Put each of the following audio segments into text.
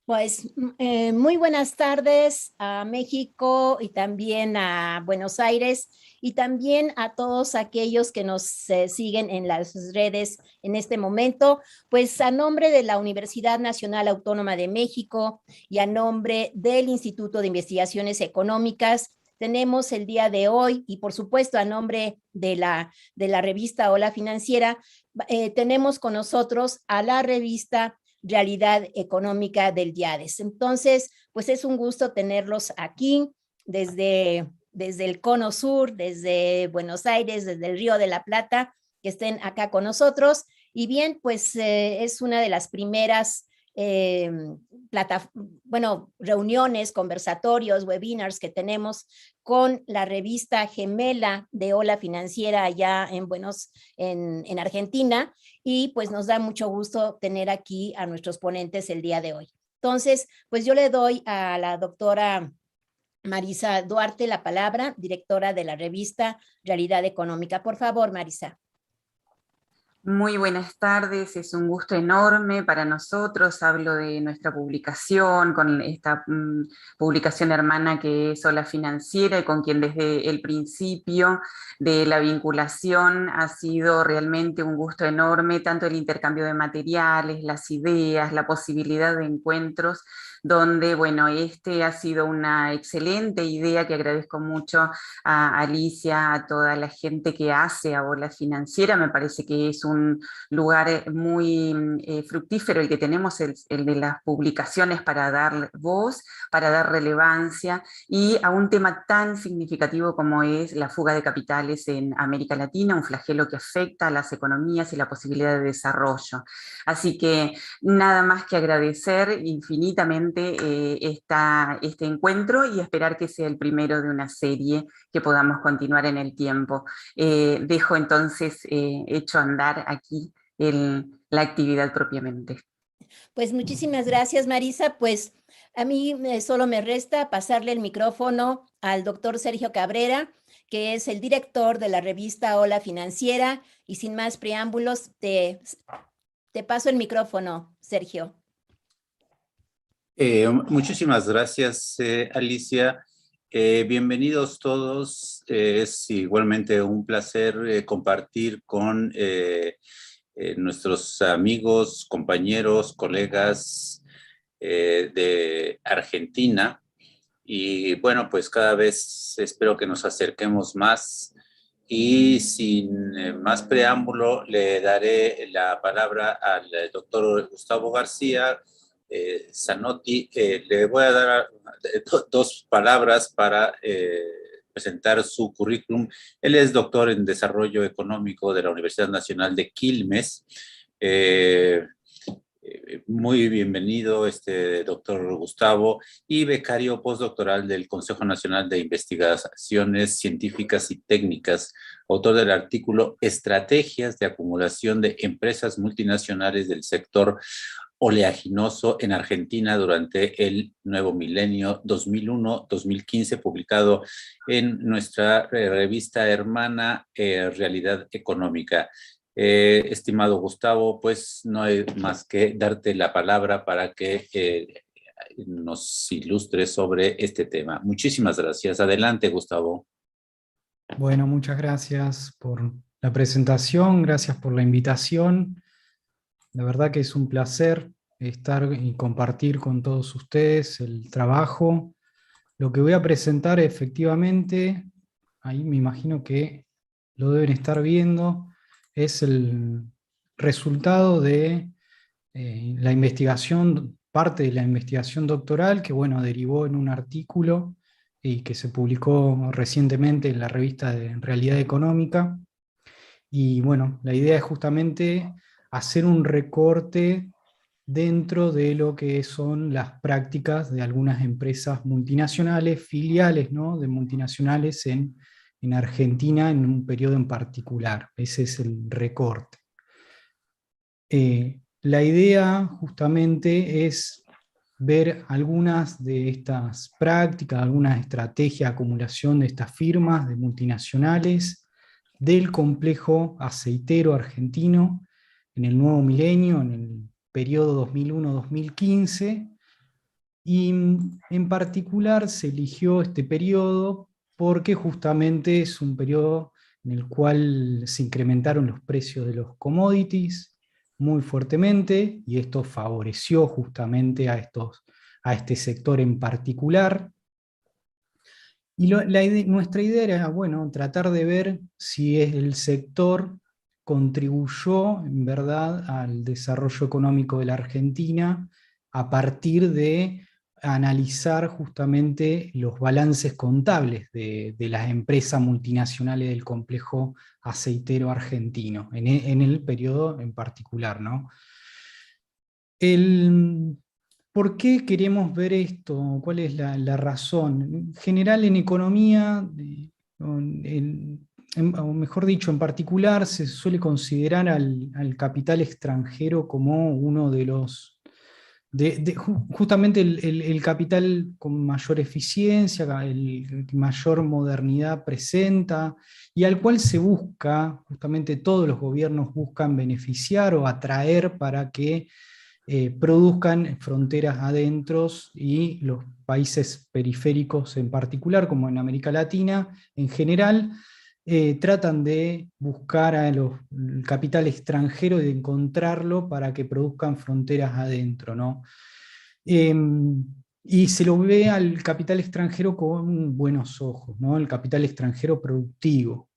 Pues muy buenas tardes a México y también a Buenos Aires y también a todos aquellos que nos siguen en las redes en este momento. Pues a nombre de la Universidad Nacional Autónoma de México y a nombre del Instituto de Investigaciones Económicas, tenemos el día de hoy y por supuesto a nombre de la revista Hola Financiera, tenemos con nosotros a la revista Realidad Económica del DIADES. Entonces, pues es un gusto tenerlos aquí desde el Cono Sur, desde Buenos Aires, desde el Río de la Plata, que estén acá con nosotros. Y bien, pues es una de las primeras eh, reuniones, conversatorios, webinars que tenemos con la revista gemela de Hola Financiera allá en Argentina, y pues nos da mucho gusto tener aquí a nuestros ponentes el día de hoy. Entonces, pues yo le doy a la doctora Marisa Duarte la palabra, directora de la revista Realidad Económica. Por favor, Marisa. Muy buenas tardes, es un gusto enorme para nosotros. Hablo de nuestra publicación, con esta publicación hermana que es Hola Financiera, y con quien desde el principio de la vinculación ha sido realmente un gusto enorme, tanto el intercambio de materiales, las ideas, la posibilidad de encuentros, donde, bueno, este ha sido una excelente idea que agradezco mucho a Alicia, a toda la gente que hace a Hola Financiera. Me parece que es un lugar muy fructífero el que tenemos, el de las publicaciones, para dar voz, para dar relevancia y a un tema tan significativo como es la fuga de capitales en América Latina, un flagelo que afecta a las economías y la posibilidad de desarrollo. Así que nada más que agradecer infinitamente este encuentro y esperar que sea el primero de una serie que podamos continuar en el tiempo. Dejo entonces hecho andar aquí la actividad propiamente. Pues muchísimas gracias, Marisa. Pues a mí solo me resta pasarle el micrófono al doctor Sergio Cabrera, que es el director de la revista Hola Financiera. Y sin más preámbulos, te paso el micrófono, Sergio. Muchísimas gracias, Alicia. Bienvenidos todos. Es igualmente un placer compartir con nuestros amigos, compañeros, colegas de Argentina. Y bueno, pues cada vez espero que nos acerquemos más. Y sin más preámbulo, le daré la palabra al doctor Gustavo García Zanotti. Le voy a dar dos palabras para presentar su currículum. Él es doctor en Desarrollo Económico de la Universidad Nacional de Quilmes. Muy bienvenido, doctor Gustavo, y becario postdoctoral del Consejo Nacional de Investigaciones Científicas y Técnicas, autor del artículo Estrategias de acumulación de empresas multinacionales del sector oleaginoso en Argentina durante el nuevo milenio 2001-2015, publicado en nuestra revista hermana Realidad Económica. Estimado Gustavo, pues no hay más que darte la palabra para que nos ilustres sobre este tema. Muchísimas gracias. Adelante, Gustavo. Bueno, muchas gracias por la presentación, gracias por la invitación. La verdad que es un placer estar y compartir con todos ustedes el trabajo. Lo que voy a presentar efectivamente, ahí me imagino que lo deben estar viendo, es el resultado de la investigación, parte de la investigación doctoral, que bueno, derivó en un artículo y que se publicó recientemente en la revista de Realidad Económica. Y bueno, la idea es justamente hacer un recorte dentro de lo que son las prácticas de algunas empresas multinacionales, filiales, ¿no?, de multinacionales en Argentina en un periodo en particular. Ese es el recorte. La idea justamente es ver algunas de estas prácticas, algunas estrategias de acumulación de estas firmas de multinacionales del complejo aceitero argentino en el nuevo milenio, en el periodo 2001-2015, Y en particular se eligió este periodo porque justamente es un periodo en el cual se incrementaron los precios de los commodities muy fuertemente, y esto favoreció justamente a este sector en particular. Y nuestra idea era, bueno, tratar de ver si el sector contribuyó en verdad al desarrollo económico de la Argentina a partir de analizar justamente los balances contables de las empresas multinacionales del complejo aceitero argentino, en el periodo en particular, ¿no? ¿Por qué queremos ver esto? ¿Cuál es la razón? En general, en economía, o mejor dicho, en particular, se suele considerar al capital extranjero como uno de los, justamente el capital con mayor eficiencia, el que mayor modernidad presenta, y al cual se busca, justamente todos los gobiernos buscan beneficiar o atraer para que produzcan fronteras adentro, y los países periféricos en particular, como en América Latina en general, tratan de buscar el capital extranjero y de encontrarlo para que produzcan fronteras adentro, ¿no? Y se lo ve al capital extranjero con buenos ojos, ¿no? El capital extranjero productivo.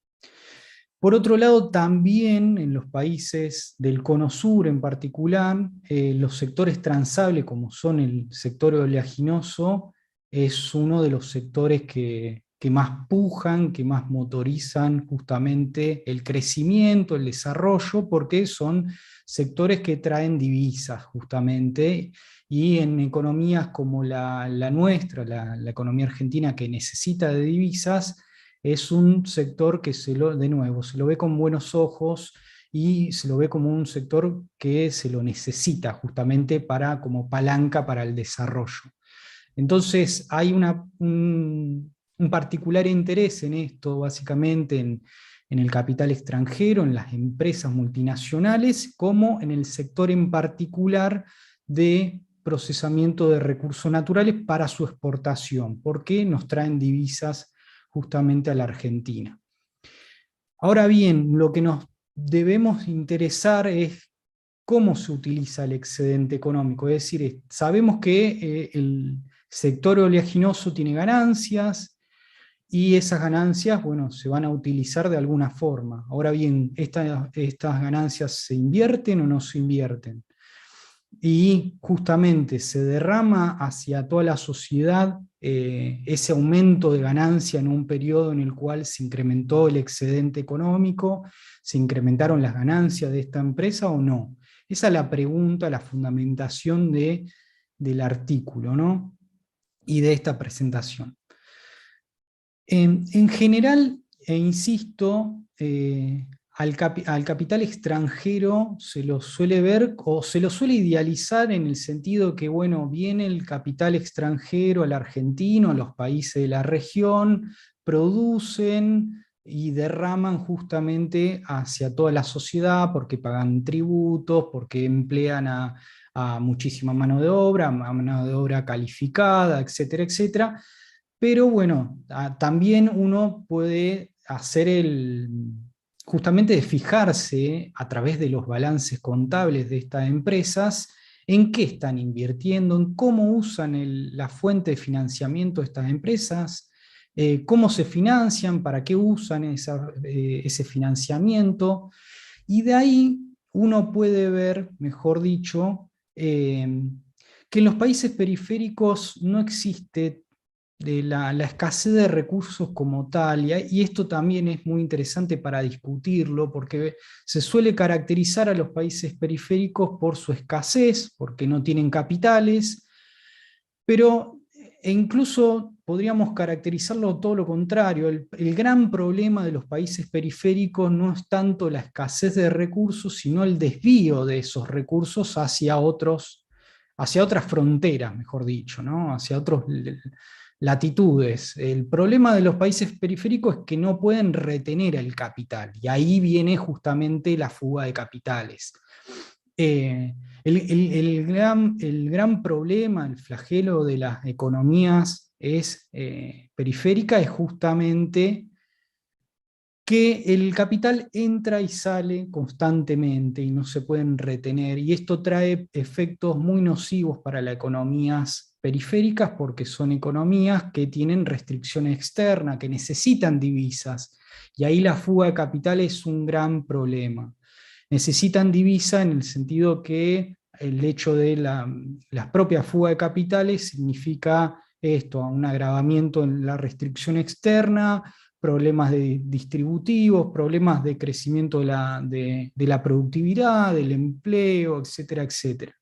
Por otro lado, también en los países del Cono Sur en particular, los sectores transables, como son el sector oleaginoso, es uno de los sectores que más pujan, que más motorizan justamente el crecimiento, el desarrollo, porque son sectores que traen divisas justamente, y en economías como la nuestra, la economía argentina, que necesita de divisas, es un sector que de nuevo, se lo ve con buenos ojos, y se lo ve como un sector que se lo necesita justamente como palanca para el desarrollo. Entonces hay un particular interés en esto, básicamente en el capital extranjero, en las empresas multinacionales, como en el sector en particular de procesamiento de recursos naturales para su exportación, porque nos traen divisas justamente a la Argentina. Ahora bien, lo que nos debemos interesar es cómo se utiliza el excedente económico. Es decir, sabemos que el sector oleaginoso tiene ganancias, y esas ganancias, bueno, se van a utilizar de alguna forma. Ahora bien, estas ganancias ¿se invierten o no se invierten? Y justamente se derrama hacia toda la sociedad ese aumento de ganancia en un periodo en el cual se incrementó el excedente económico, se incrementaron las ganancias de esta empresa o no. Esa es la pregunta, la fundamentación del artículo, ¿no? Y de esta presentación. En general, insisto, al capital extranjero se lo suele ver o se lo suele idealizar en el sentido que, bueno, viene el capital extranjero al argentino, a los países de la región, producen y derraman justamente hacia toda la sociedad porque pagan tributos, porque emplean a muchísima mano de obra, a mano de obra calificada, etcétera, etcétera. Pero bueno, también uno puede hacer justamente de fijarse a través de los balances contables de estas empresas, en qué están invirtiendo, en cómo usan la fuente de financiamiento de estas empresas, cómo se financian, para qué usan ese financiamiento, y de ahí uno puede ver, mejor dicho, que en los países periféricos no existe la escasez de recursos como tal, y esto también es muy interesante para discutirlo, porque se suele caracterizar a los países periféricos por su escasez, porque no tienen capitales, pero incluso podríamos caracterizarlo todo lo contrario. El gran problema de los países periféricos no es tanto la escasez de recursos, sino el desvío de esos recursos hacia otras fronteras, mejor dicho, ¿no? Hacia otros latitudes. El problema de los países periféricos es que no pueden retener el capital, y ahí viene justamente la fuga de capitales. El gran problema, el flagelo de las economías periféricas es justamente que el capital entra y sale constantemente y no se pueden retener, y esto trae efectos muy nocivos para las economías periféricas, porque son economías que tienen restricciones externas, que necesitan divisas, y ahí la fuga de capital es un gran problema. Necesitan divisa en el sentido que el hecho de las propias fuga de capitales significa esto, un agravamiento en la restricción externa, problemas distributivos, problemas de crecimiento de la productividad, del empleo, etcétera, etcétera.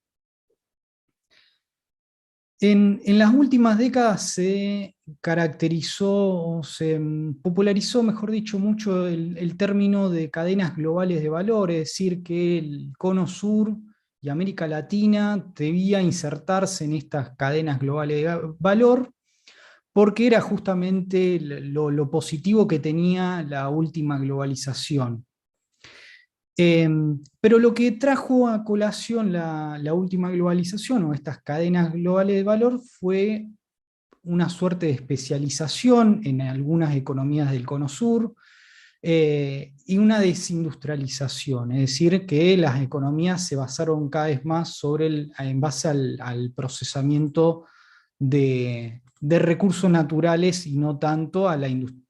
En las últimas décadas se caracterizó, se popularizó, mejor dicho, mucho el término de cadenas globales de valor, es decir, que el Cono Sur y América Latina debía insertarse en estas cadenas globales de valor, porque era justamente lo positivo que tenía la última globalización. Pero lo que trajo a colación la última globalización, o estas cadenas globales de valor, fue una suerte de especialización en algunas economías del Cono Sur, y una desindustrialización, es decir, que las economías se basaron cada vez más en base al procesamiento de recursos naturales, y no tanto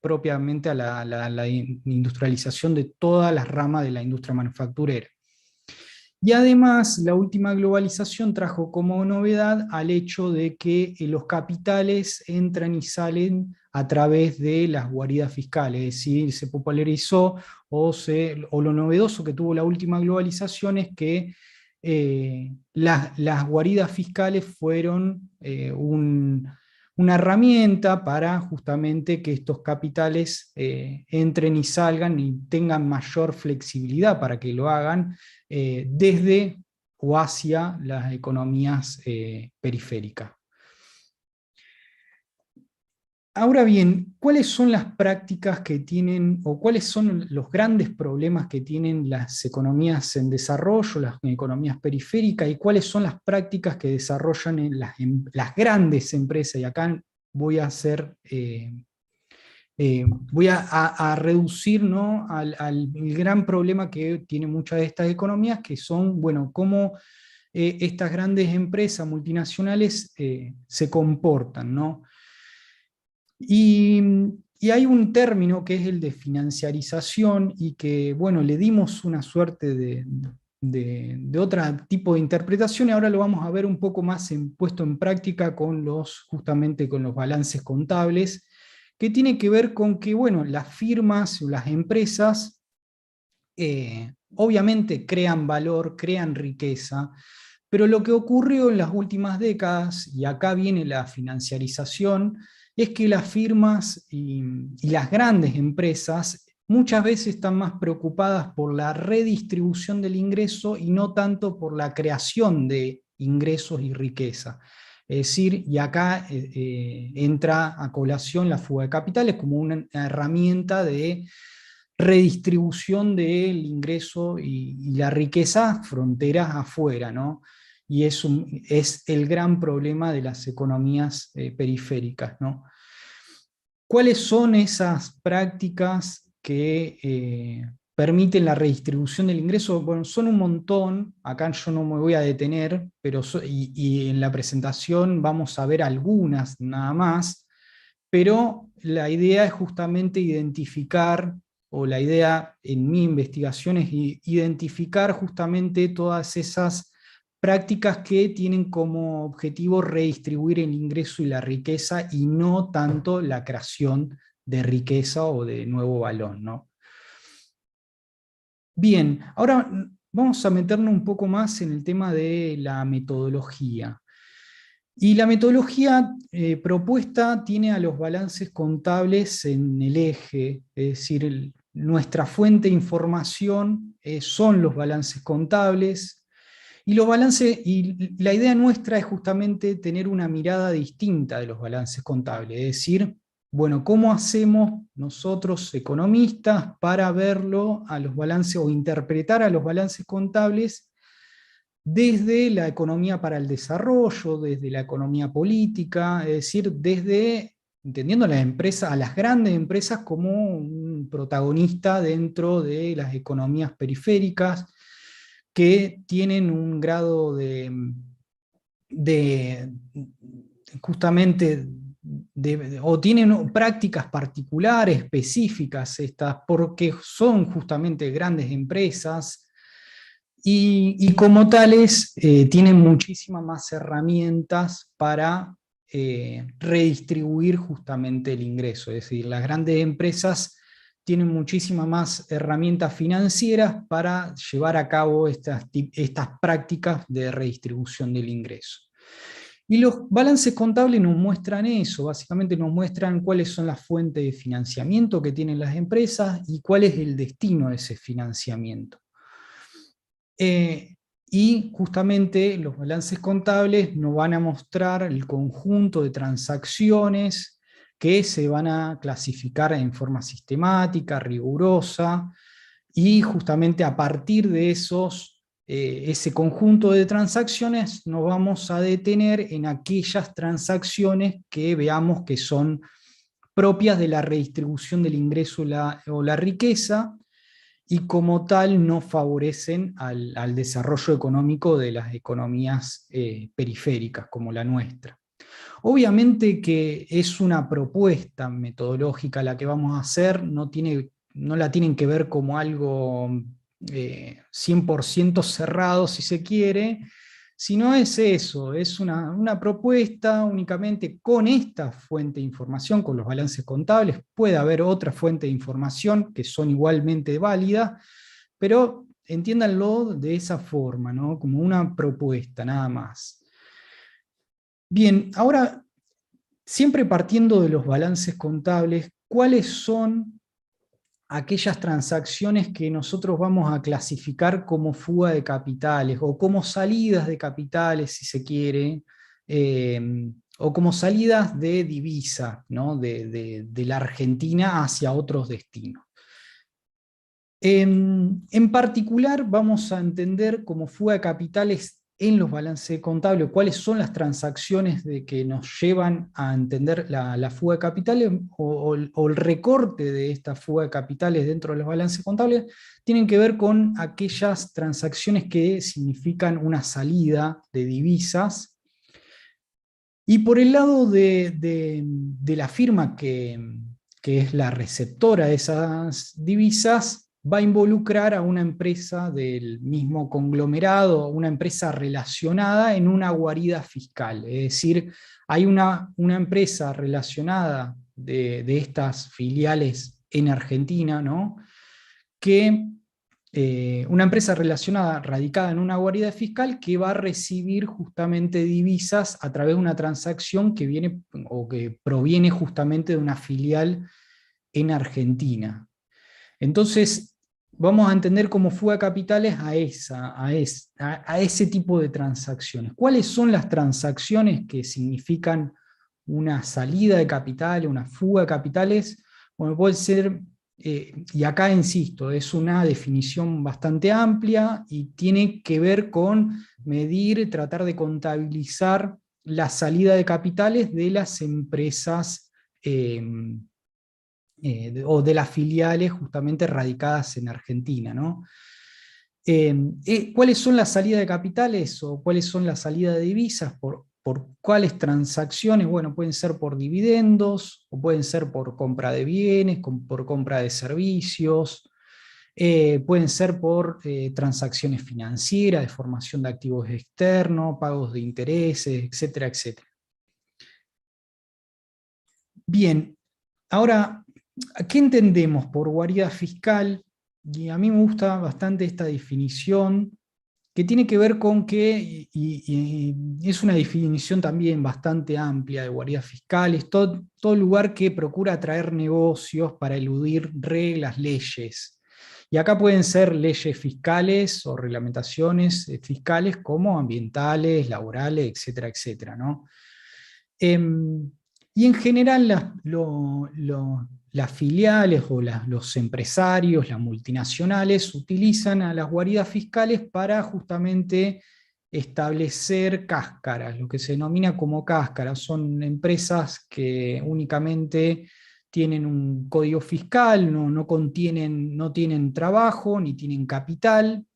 propiamente a la industrialización de todas las ramas de la industria manufacturera. Y además, la última globalización trajo como novedad al hecho de que los capitales entran y salen a través de las guaridas fiscales, es decir, se popularizó, o lo novedoso que tuvo la última globalización es que las guaridas fiscales fueron una herramienta para justamente que estos capitales entren y salgan y tengan mayor flexibilidad para que lo hagan desde o hacia las economías periféricas. Ahora bien, ¿cuáles son las prácticas que tienen, o cuáles son los grandes problemas que tienen las economías en desarrollo, las economías periféricas, y cuáles son las prácticas que desarrollan en las grandes empresas? Y acá voy a hacer, voy a reducir, ¿no?, al gran problema que tienen muchas de estas economías, que son, bueno, cómo estas grandes empresas multinacionales se comportan, ¿no? Y hay un término que es el de financiarización, y que, bueno, le dimos una suerte de otro tipo de interpretación, y ahora lo vamos a ver un poco más puesto en práctica justamente con los balances contables, que tiene que ver con que, bueno, las firmas o las empresas obviamente crean valor, crean riqueza, pero lo que ocurrió en las últimas décadas, y acá viene la financiarización, es que las firmas y las grandes empresas muchas veces están más preocupadas por la redistribución del ingreso y no tanto por la creación de ingresos y riqueza. Es decir, y acá entra a colación la fuga de capitales como una herramienta de redistribución del ingreso y la riqueza fronteras afuera, ¿no? Y es el gran problema de las economías periféricas, ¿no? ¿Cuáles son esas prácticas que permiten la redistribución del ingreso? Bueno, son un montón, acá yo no me voy a detener, pero y en la presentación vamos a ver algunas nada más, pero la idea es justamente identificar, o la idea en mi investigación es identificar justamente todas esas prácticas que tienen como objetivo redistribuir el ingreso y la riqueza, y no tanto la creación de riqueza o de nuevo valor, ¿no? Bien, ahora vamos a meternos un poco más en el tema de la metodología. Y la metodología propuesta tiene a los balances contables en el eje, es decir, nuestra fuente de información son los balances contables, y la idea nuestra es justamente tener una mirada distinta de los balances contables, es decir, bueno, ¿cómo hacemos nosotros, economistas, para verlo a los balances, o interpretar a los balances contables desde la economía para el desarrollo, desde la economía política, es decir, desde entendiendo a las empresas, a las grandes empresas como un protagonista dentro de las economías periféricas que tienen un grado justamente o tienen prácticas particulares, específicas, estas, porque son justamente grandes empresas, y como tales tienen muchísimas más herramientas para redistribuir justamente el ingreso. Es decir, las grandes empresas tienen muchísimas más herramientas financieras para llevar a cabo estas prácticas de redistribución del ingreso. Y los balances contables nos muestran eso, básicamente nos muestran cuáles son las fuentes de financiamiento que tienen las empresas y cuál es el destino de ese financiamiento. Y justamente los balances contables nos van a mostrar el conjunto de transacciones que se van a clasificar en forma sistemática, rigurosa, y justamente a partir de ese conjunto de transacciones nos vamos a detener en aquellas transacciones que veamos que son propias de la redistribución del ingreso o la riqueza, y como tal no favorecen al desarrollo económico de las economías periféricas como la nuestra. Obviamente que es una propuesta metodológica la que vamos a hacer, no la tienen que ver como algo 100% cerrado si se quiere, sino es eso, es una propuesta únicamente con esta fuente de información, con los balances contables. Puede haber otra fuente de información que son igualmente válidas, pero entiéndanlo de esa forma, ¿no? Como una propuesta, nada más. Bien, ahora, siempre partiendo de los balances contables, ¿cuáles son aquellas transacciones que nosotros vamos a clasificar como fuga de capitales, o como salidas de capitales, si se quiere, o como salidas de divisa, ¿no? de la Argentina hacia otros destinos? En particular vamos a entender como fuga de capitales en los balances contables cuáles son las transacciones que nos llevan a entender la fuga de capitales, o el recorte de esta fuga de capitales dentro de los balances contables. Tienen que ver con aquellas transacciones que significan una salida de divisas. Y por el lado de la firma que es la receptora de esas divisas, va a involucrar a una empresa del mismo conglomerado, una empresa relacionada en una guarida fiscal. Es decir, hay una empresa relacionada de estas filiales en Argentina, ¿no? Una empresa relacionada, radicada en una guarida fiscal, que va a recibir justamente divisas a través de una transacción que viene o que proviene justamente de una filial en Argentina. Entonces, vamos a entender como fuga de capitales a ese tipo de transacciones. ¿Cuáles son las transacciones que significan una salida de capitales, una fuga de capitales? Bueno, puede ser, y acá insisto, es una definición bastante amplia y tiene que ver con medir, tratar de contabilizar la salida de capitales de las empresas o de las filiales justamente radicadas en Argentina, ¿no? ¿Cuáles son las salidas de capitales o cuáles son las salidas de divisas? ¿Por cuáles transacciones? Bueno, pueden ser por dividendos, o pueden ser por compra de bienes, por compra de servicios, pueden ser por transacciones financieras, de formación de activos externos, pagos de intereses, etcétera, etcétera. Bien, ahora, ¿qué entendemos por guarida fiscal? Y a mí me gusta bastante esta definición, que tiene que ver con que, y es una definición también bastante amplia de guarida fiscal, es todo lugar que procura atraer negocios para eludir reglas, leyes. Y acá pueden ser leyes fiscales o reglamentaciones fiscales como ambientales, laborales, etcétera, etcétera, ¿no? Y en general las filiales o los empresarios, las multinacionales, utilizan a las guaridas fiscales para justamente establecer cáscaras, lo que se denomina como cáscaras. Son empresas que únicamente tienen un código fiscal, no tienen trabajo, ni tienen capital,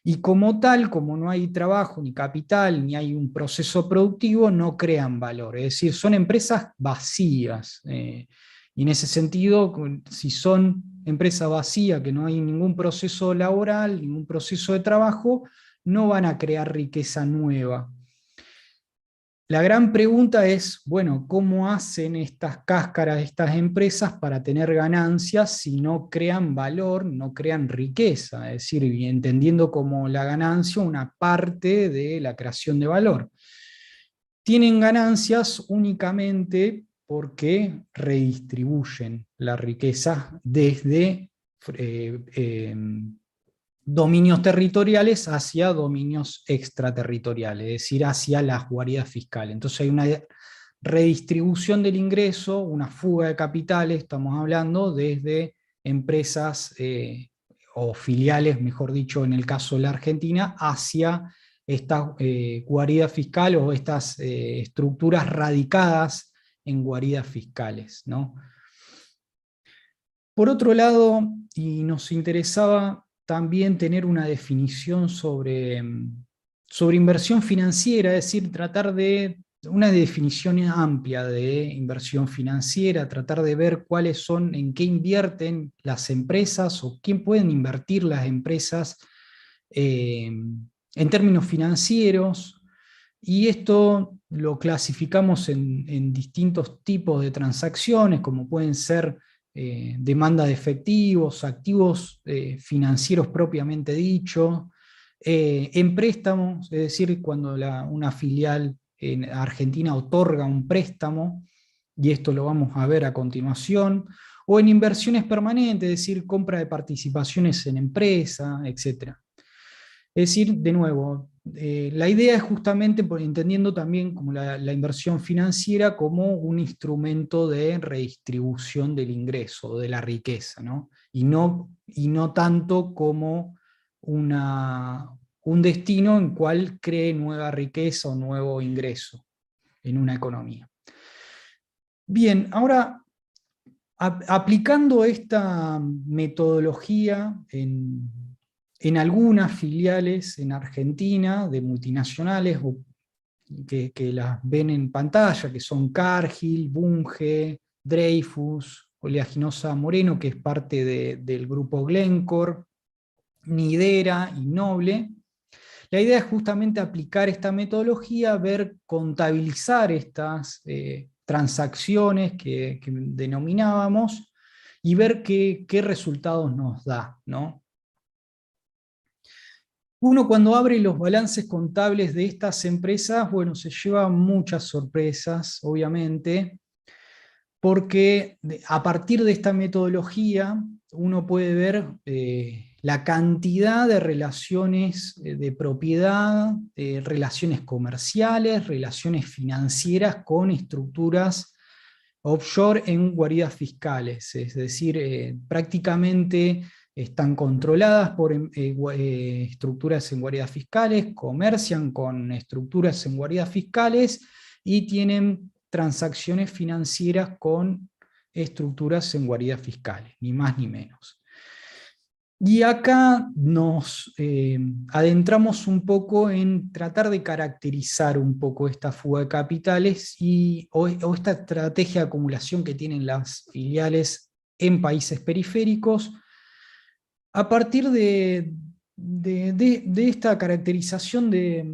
y como tal, como no hay trabajo, ni capital, ni hay un proceso productivo, no crean valor. Es decir, son empresas vacías. Y en ese sentido, si son empresas vacías, que no hay ningún proceso laboral, ningún proceso de trabajo, no van a crear riqueza nueva. La gran pregunta es, bueno, ¿cómo hacen estas cáscaras, estas empresas para tener ganancias si no crean valor, no crean riqueza? Es decir, entendiendo como la ganancia una parte de la creación de valor. Tienen ganancias únicamente porque redistribuyen la riqueza desde dominios territoriales hacia dominios extraterritoriales, es decir, hacia las guaridas fiscales. Entonces hay una redistribución del ingreso, una fuga de capitales, estamos hablando desde empresas o filiales, mejor dicho, en el caso de la Argentina, hacia estas guaridas fiscales o estas estructuras radicadas en guaridas fiscales, ¿no? Por otro lado, y nos interesaba también tener una definición sobre inversión financiera, es decir, tratar de una definición amplia de inversión financiera, tratar de ver cuáles son, en qué invierten las empresas o quién pueden invertir las empresas en términos financieros, y esto lo clasificamos en distintos tipos de transacciones, como pueden ser demanda de efectivos, activos financieros propiamente dicho, en préstamos, es decir, cuando una filial en Argentina otorga un préstamo, y esto lo vamos a ver a continuación, o en inversiones permanentes, es decir, compra de participaciones en empresa, etc. Es decir, de nuevo, la idea es justamente entendiendo también como la inversión financiera como un instrumento de redistribución del ingreso, de la riqueza, ¿no? Y no tanto como un destino en cual cree nueva riqueza o nuevo ingreso en una economía. Bien, ahora aplicando esta metodología en algunas filiales en Argentina de multinacionales que las ven en pantalla, que son Cargill, Bunge, Dreyfus, Oleaginosa Moreno, que es parte del grupo Glencore, Nidera y Noble. La idea es justamente aplicar esta metodología, contabilizar estas transacciones que denominábamos y ver qué resultados nos da, ¿no? Uno cuando abre los balances contables de estas empresas, bueno, se lleva muchas sorpresas, obviamente, porque a partir de esta metodología uno puede ver la cantidad de relaciones de propiedad, relaciones comerciales, relaciones financieras con estructuras offshore en guaridas fiscales, es decir, prácticamente están controladas por estructuras en guaridas fiscales, comercian con estructuras en guaridas fiscales y tienen transacciones financieras con estructuras en guaridas fiscales, ni más ni menos. Y acá nos adentramos un poco en tratar de caracterizar un poco esta fuga de capitales o esta estrategia de acumulación que tienen las filiales en países periféricos, a partir de esta caracterización que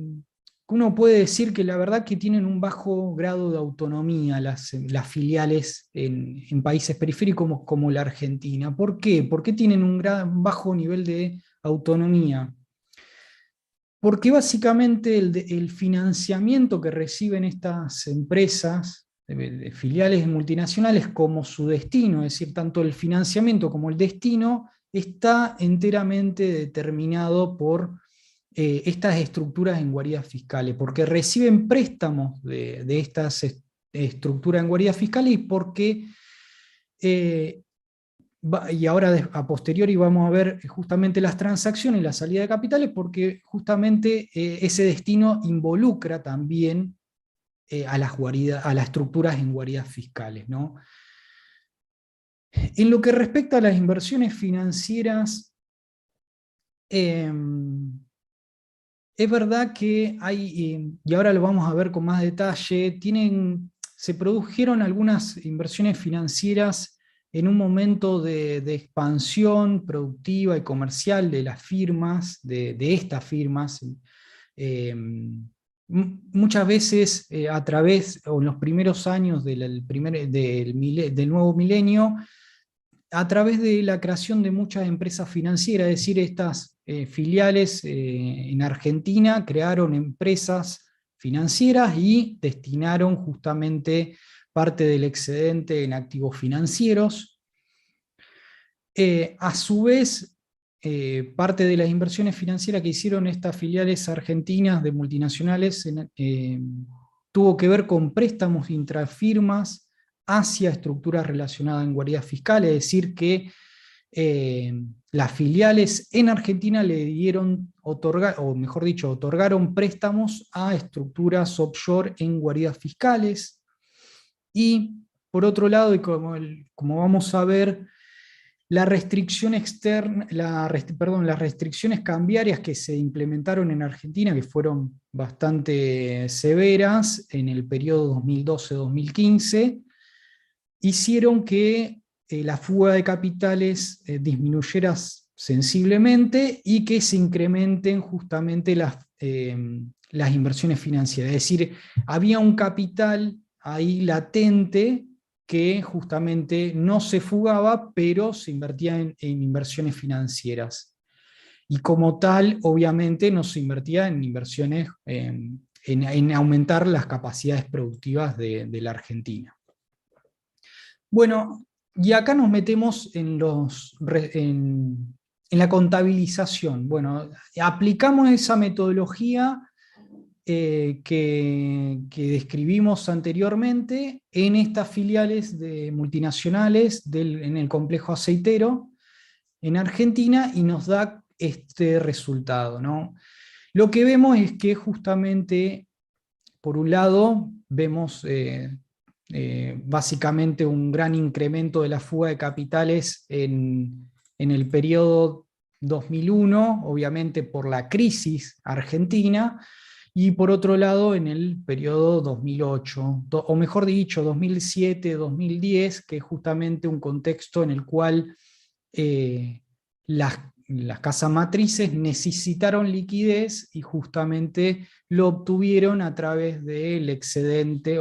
uno puede decir que la verdad que tienen un bajo grado de autonomía las filiales en países periféricos como la Argentina. ¿Por qué? ¿Por qué tienen un bajo nivel de autonomía? Porque básicamente el financiamiento que reciben estas empresas, de filiales multinacionales, como su destino, es decir, tanto el financiamiento como el destino, está enteramente determinado por estas estructuras en guaridas fiscales, porque reciben préstamos de estas estructuras en guaridas fiscales y porque y ahora a posteriori vamos a ver justamente las transacciones y la salida de capitales, porque justamente ese destino involucra también a las estructuras en guaridas fiscales, ¿no? En lo que respecta a las inversiones financieras, es verdad que hay, y ahora lo vamos a ver con más detalle, se produjeron algunas inversiones financieras en un momento de expansión productiva y comercial de las firmas, de estas firmas. Muchas veces a través, o en los primeros años del nuevo milenio, a través de la creación de muchas empresas financieras, es decir, estas filiales en Argentina crearon empresas financieras y destinaron justamente parte del excedente en activos financieros. A su vez, parte de las inversiones financieras que hicieron estas filiales argentinas de multinacionales tuvo que ver con préstamos intrafirmas hacia estructuras relacionadas en guaridas fiscales, es decir, que las filiales en Argentina le dieron, o mejor dicho, otorgaron préstamos a estructuras offshore en guaridas fiscales. Y por otro lado, y como vamos a ver, la restricción externa, las restricciones cambiarias que se implementaron en Argentina, que fueron bastante severas en el periodo 2012-2015, hicieron que la fuga de capitales disminuyera sensiblemente y que se incrementen justamente las inversiones financieras. Es decir, había un capital ahí latente que justamente no se fugaba, pero se invertía en inversiones financieras. Y como tal, obviamente, no se invertía en inversiones, en aumentar las capacidades productivas de la Argentina. Bueno, y acá nos metemos en la contabilización. Bueno, aplicamos esa metodología que describimos anteriormente en estas filiales de multinacionales en el complejo aceitero en Argentina y nos da este resultado, ¿no? Lo que vemos es que justamente, por un lado, vemos básicamente un gran incremento de la fuga de capitales en el periodo 2001, obviamente por la crisis argentina, y por otro lado en el periodo 2008, o mejor dicho, 2007-2010, que es justamente un contexto en el cual las casas matrices necesitaron liquidez y justamente lo obtuvieron a través del excedente,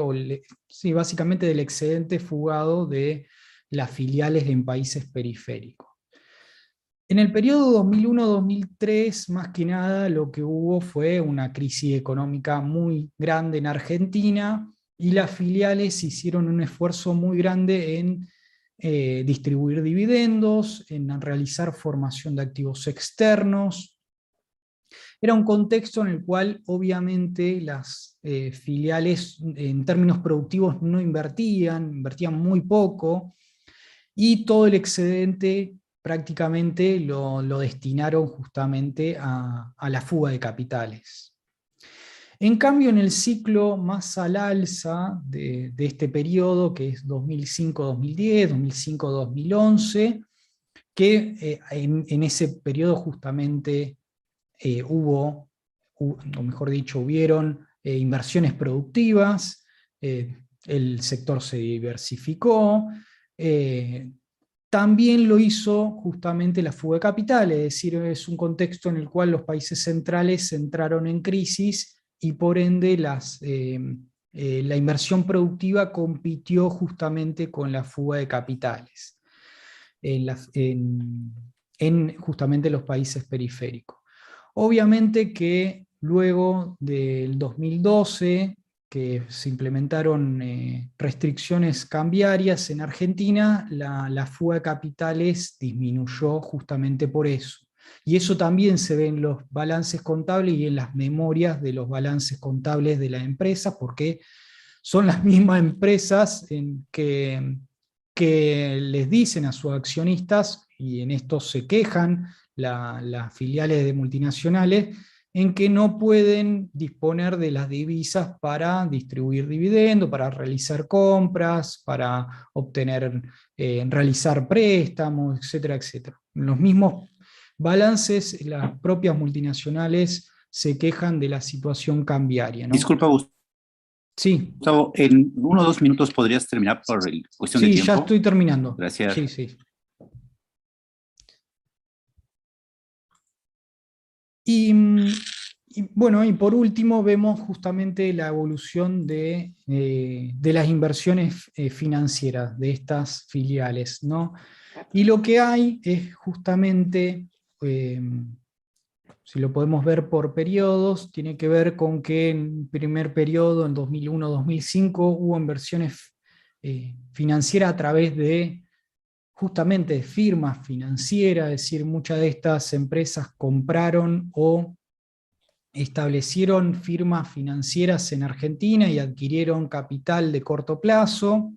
sí, básicamente del excedente fugado de las filiales en países periféricos. En el periodo 2001-2003, más que nada, lo que hubo fue una crisis económica muy grande en Argentina y las filiales hicieron un esfuerzo muy grande en distribuir dividendos, en realizar formación de activos externos. Era un contexto en el cual obviamente las filiales en términos productivos no invertían muy poco, y todo el excedente prácticamente lo destinaron justamente a la fuga de capitales. En cambio, en el ciclo más al alza de este periodo, que es 2005-2010, 2005-2011, que en ese periodo justamente hubieron inversiones productivas, el sector se diversificó, también lo hizo justamente la fuga de capital, es decir, es un contexto en el cual los países centrales entraron en crisis y por ende la inversión productiva compitió justamente con la fuga de capitales en justamente los países periféricos. Obviamente que luego del 2012, que se implementaron restricciones cambiarias en Argentina, la fuga de capitales disminuyó justamente por eso. Y eso también se ve en los balances contables y en las memorias de los balances contables de las empresas, porque son las mismas empresas que que les dicen a sus accionistas, y en esto se quejan las filiales de multinacionales, en que no pueden disponer de las divisas para distribuir dividendos, para realizar compras, para obtener, realizar préstamos, etcétera, etcétera. En los mismos balances, las propias multinacionales se quejan de la situación cambiaria, ¿no? Disculpa, Sí. Gustavo, en 1 o 2 minutos podrías terminar por cuestión de Sí, tiempo. ya estoy terminando. Gracias. Sí, sí. Y bueno, y por último vemos justamente la evolución de las inversiones financieras de estas filiales, ¿no? Y lo que hay es justamente, si lo podemos ver por periodos, tiene que ver con que en el primer periodo, en 2001-2005, hubo inversiones financieras a través de justamente firmas financieras, es decir, muchas de estas empresas compraron o establecieron firmas financieras en Argentina y adquirieron capital de corto plazo.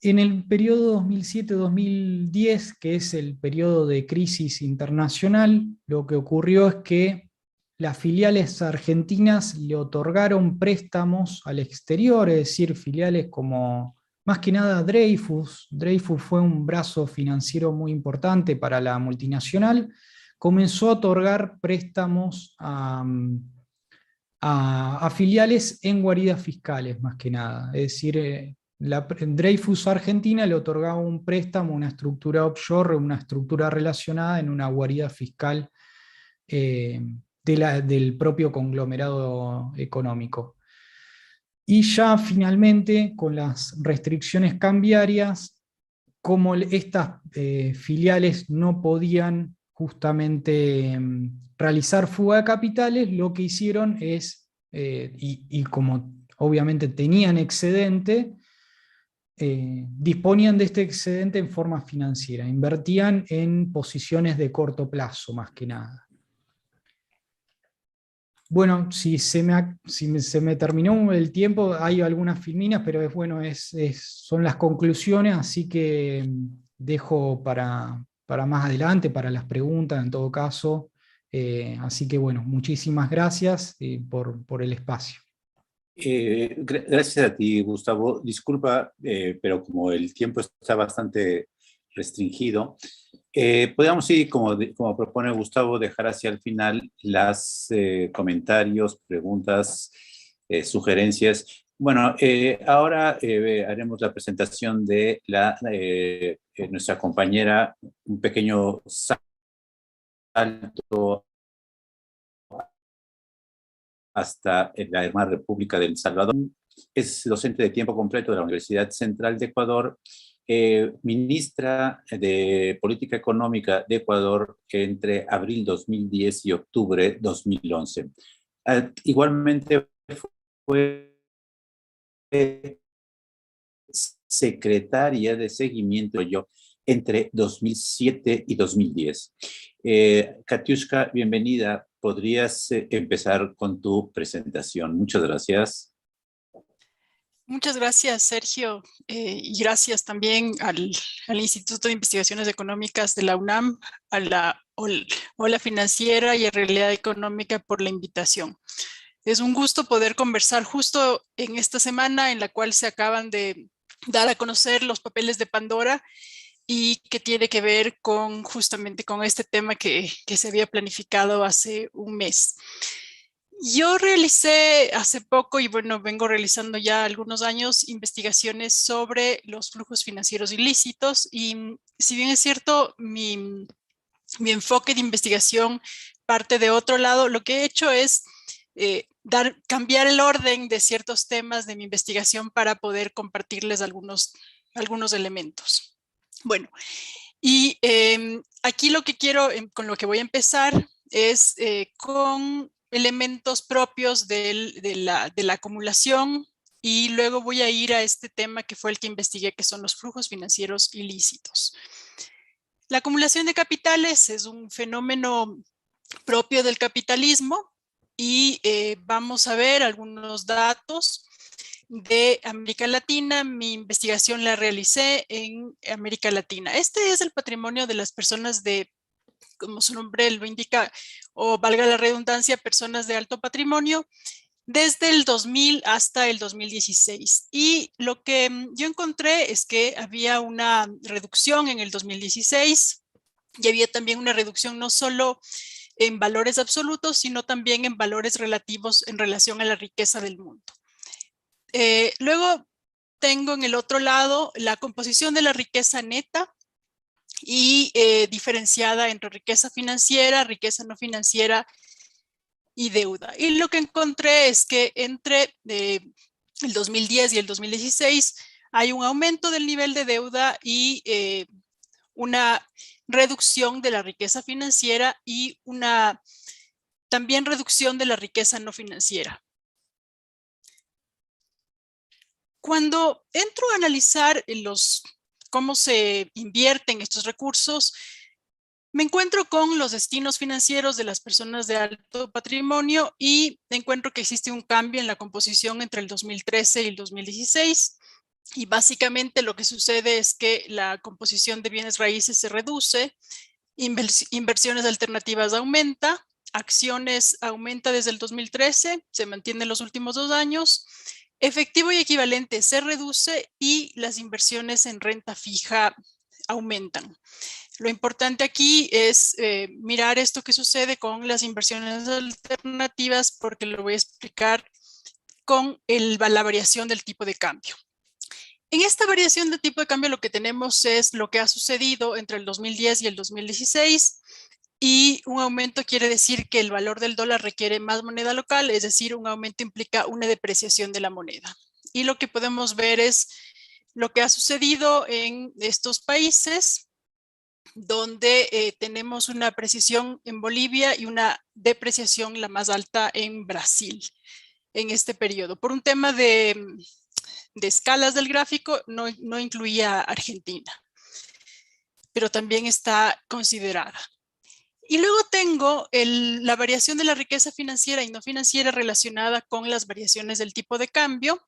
En el periodo 2007-2010, que es el periodo de crisis internacional, lo que ocurrió es que las filiales argentinas le otorgaron préstamos al exterior, es decir, filiales como más que nada Dreyfus. Dreyfus fue un brazo financiero muy importante para la multinacional. Comenzó a otorgar préstamos a filiales en guaridas fiscales, más que nada. Es decir, Dreyfus Argentina le otorgaba un préstamo, una estructura offshore, una estructura relacionada en una guarida fiscal del propio conglomerado económico. Y ya finalmente, con las restricciones cambiarias, como estas filiales no podían justamente realizar fuga de capitales, lo que hicieron es, y como obviamente tenían excedente, disponían de este excedente en forma financiera, invertían en posiciones de corto plazo más que nada. Bueno, si se me terminó el tiempo, hay algunas filminas, pero son las conclusiones, así que dejo para más adelante, para las preguntas en todo caso. Así que bueno, muchísimas gracias por el espacio. Gracias a ti, Gustavo. Disculpa, pero como el tiempo está bastante restringido, podríamos ir, como propone Gustavo, dejar hacia el final los comentarios, preguntas, sugerencias. Bueno, ahora haremos la presentación de nuestra compañera, un pequeño salto hasta la hermana República de El Salvador. Es docente de tiempo completo de la Universidad Central de Ecuador, ministra de Política Económica de Ecuador entre abril 2010 y octubre 2011. Igualmente fue secretaria de seguimiento entre 2007 y 2010. Katiuska, bienvenida. Podrías empezar con tu presentación. Muchas gracias. Muchas gracias, Sergio, y gracias también al Instituto de Investigaciones Económicas de la UNAM, a la Ola Financiera y a Realidad Económica por la invitación. Es un gusto poder conversar justo en esta semana en la cual se acaban de dar a conocer los papeles de Pandora y que tiene que ver justamente con este tema que se había planificado hace un mes. Yo realicé hace poco, y bueno, vengo realizando ya algunos años, investigaciones sobre los flujos financieros ilícitos, y si bien es cierto, mi enfoque de investigación parte de otro lado, lo que he hecho es cambiar el orden de ciertos temas de mi investigación para poder compartirles algunos elementos. Bueno, y aquí lo que quiero, con lo que voy a empezar es con elementos propios de la acumulación, y luego voy a ir a este tema que fue el que investigué, que son los flujos financieros ilícitos. La acumulación de capitales es un fenómeno propio del capitalismo y vamos a ver algunos datos de América Latina. Mi investigación la realicé en América Latina. Este es el patrimonio de las personas de, como su nombre lo indica, o valga la redundancia, personas de alto patrimonio, desde el 2000 hasta el 2016. Y lo que yo encontré es que había una reducción en el 2016 y había también una reducción no solo en valores absolutos, sino también en valores relativos en relación a la riqueza del mundo. Luego tengo en el otro lado la composición de la riqueza neta y diferenciada entre riqueza financiera, riqueza no financiera y deuda. Y lo que encontré es que entre el 2010 y el 2016 hay un aumento del nivel de deuda y una reducción de la riqueza financiera y una también reducción de la riqueza no financiera. Cuando entro a analizar cómo se invierten estos recursos, me encuentro con los destinos financieros de las personas de alto patrimonio y encuentro que existe un cambio en la composición entre el 2013 y el 2016. Y básicamente lo que sucede es que la composición de bienes raíces se reduce, inversiones alternativas aumenta, acciones aumenta desde el 2013, se mantiene en los últimos 2 años, efectivo y equivalente se reduce y las inversiones en renta fija aumentan. Lo importante aquí es mirar esto que sucede con las inversiones alternativas, porque lo voy a explicar con la variación del tipo de cambio. En esta variación de tipo de cambio lo que tenemos es lo que ha sucedido entre el 2010 y el 2016, y un aumento quiere decir que el valor del dólar requiere más moneda local, es decir, un aumento implica una depreciación de la moneda. Y lo que podemos ver es lo que ha sucedido en estos países, donde tenemos una apreciación en Bolivia y una depreciación la más alta en Brasil en este periodo. Por un tema de escalas del gráfico, no incluía Argentina, pero también está considerada. Y luego tengo la variación de la riqueza financiera y no financiera relacionada con las variaciones del tipo de cambio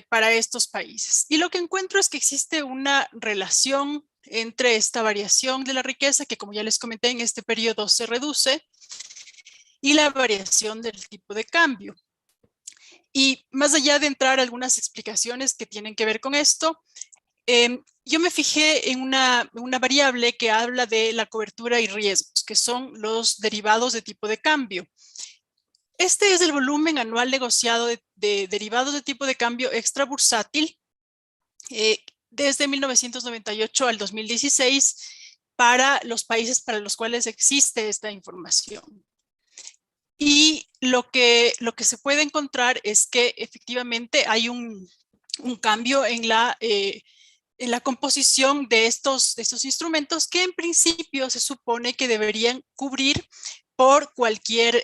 para estos países. Y lo que encuentro es que existe una relación entre esta variación de la riqueza, que como ya les comenté, en este periodo se reduce, y la variación del tipo de cambio. Y más allá de entrar a algunas explicaciones que tienen que ver con esto, yo me fijé en una variable que habla de la cobertura y riesgos, que son los derivados de tipo de cambio. Este es el volumen anual negociado de derivados de tipo de cambio extrabursátil desde 1998 al 2016 para los países para los cuales existe esta información. Y lo que se puede encontrar es que efectivamente hay un cambio en la composición de estos instrumentos, que en principio se supone que deberían cubrir por cualquier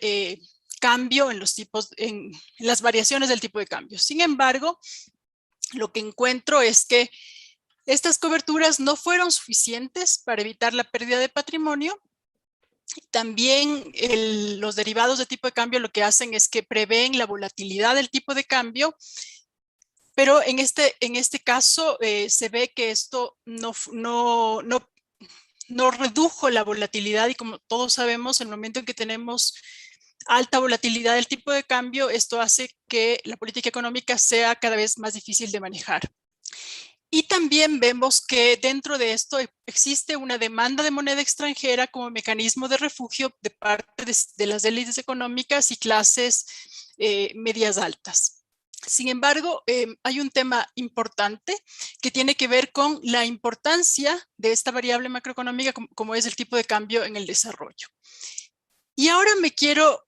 cambio en las variaciones del tipo de cambio. Sin embargo, lo que encuentro es que estas coberturas no fueron suficientes para evitar la pérdida de patrimonio. También los derivados de tipo de cambio lo que hacen es que prevén la volatilidad del tipo de cambio, pero en este caso se ve que esto no redujo la volatilidad, y como todos sabemos, en el momento en que tenemos alta volatilidad del tipo de cambio, esto hace que la política económica sea cada vez más difícil de manejar. Y también vemos que dentro de esto existe una demanda de moneda extranjera como mecanismo de refugio de parte de las élites económicas y clases medias altas. Sin embargo, hay un tema importante que tiene que ver con la importancia de esta variable macroeconómica como es el tipo de cambio en el desarrollo. Y ahora quiero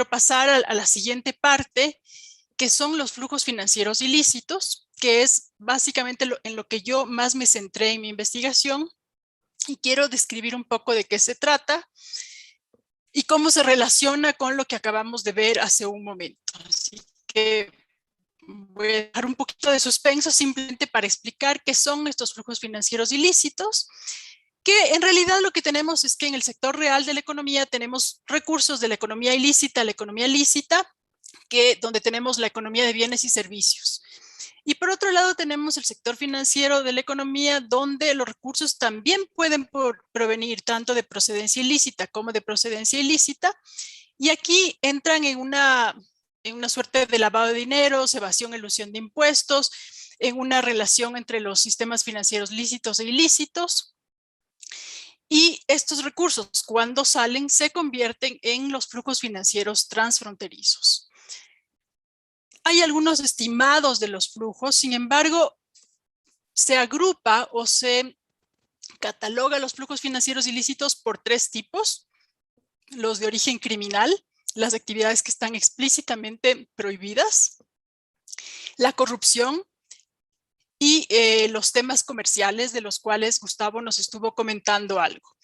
pasar a la siguiente parte, que son los flujos financieros ilícitos, que es básicamente en lo que yo más me centré en mi investigación, y quiero describir un poco de qué se trata y cómo se relaciona con lo que acabamos de ver hace un momento. Así que voy a dejar un poquito de suspenso simplemente para explicar qué son estos flujos financieros ilícitos, que en realidad lo que tenemos es que en el sector real de la economía tenemos recursos de la economía ilícita a la economía lícita, donde tenemos la economía de bienes y servicios. Y por otro lado tenemos el sector financiero de la economía, donde los recursos también pueden provenir tanto de procedencia ilícita como de procedencia ilícita. Y aquí entran en una suerte de lavado de dinero, evasión, elusión de impuestos, en una relación entre los sistemas financieros lícitos e ilícitos. Y estos recursos, cuando salen, se convierten en los flujos financieros transfronterizos. Hay algunos estimados de los flujos, sin embargo, se agrupa o se cataloga los flujos financieros ilícitos por 3 tipos: los de origen criminal, las actividades que están explícitamente prohibidas, la corrupción y los temas comerciales, de los cuales Gustavo nos estuvo comentando algo.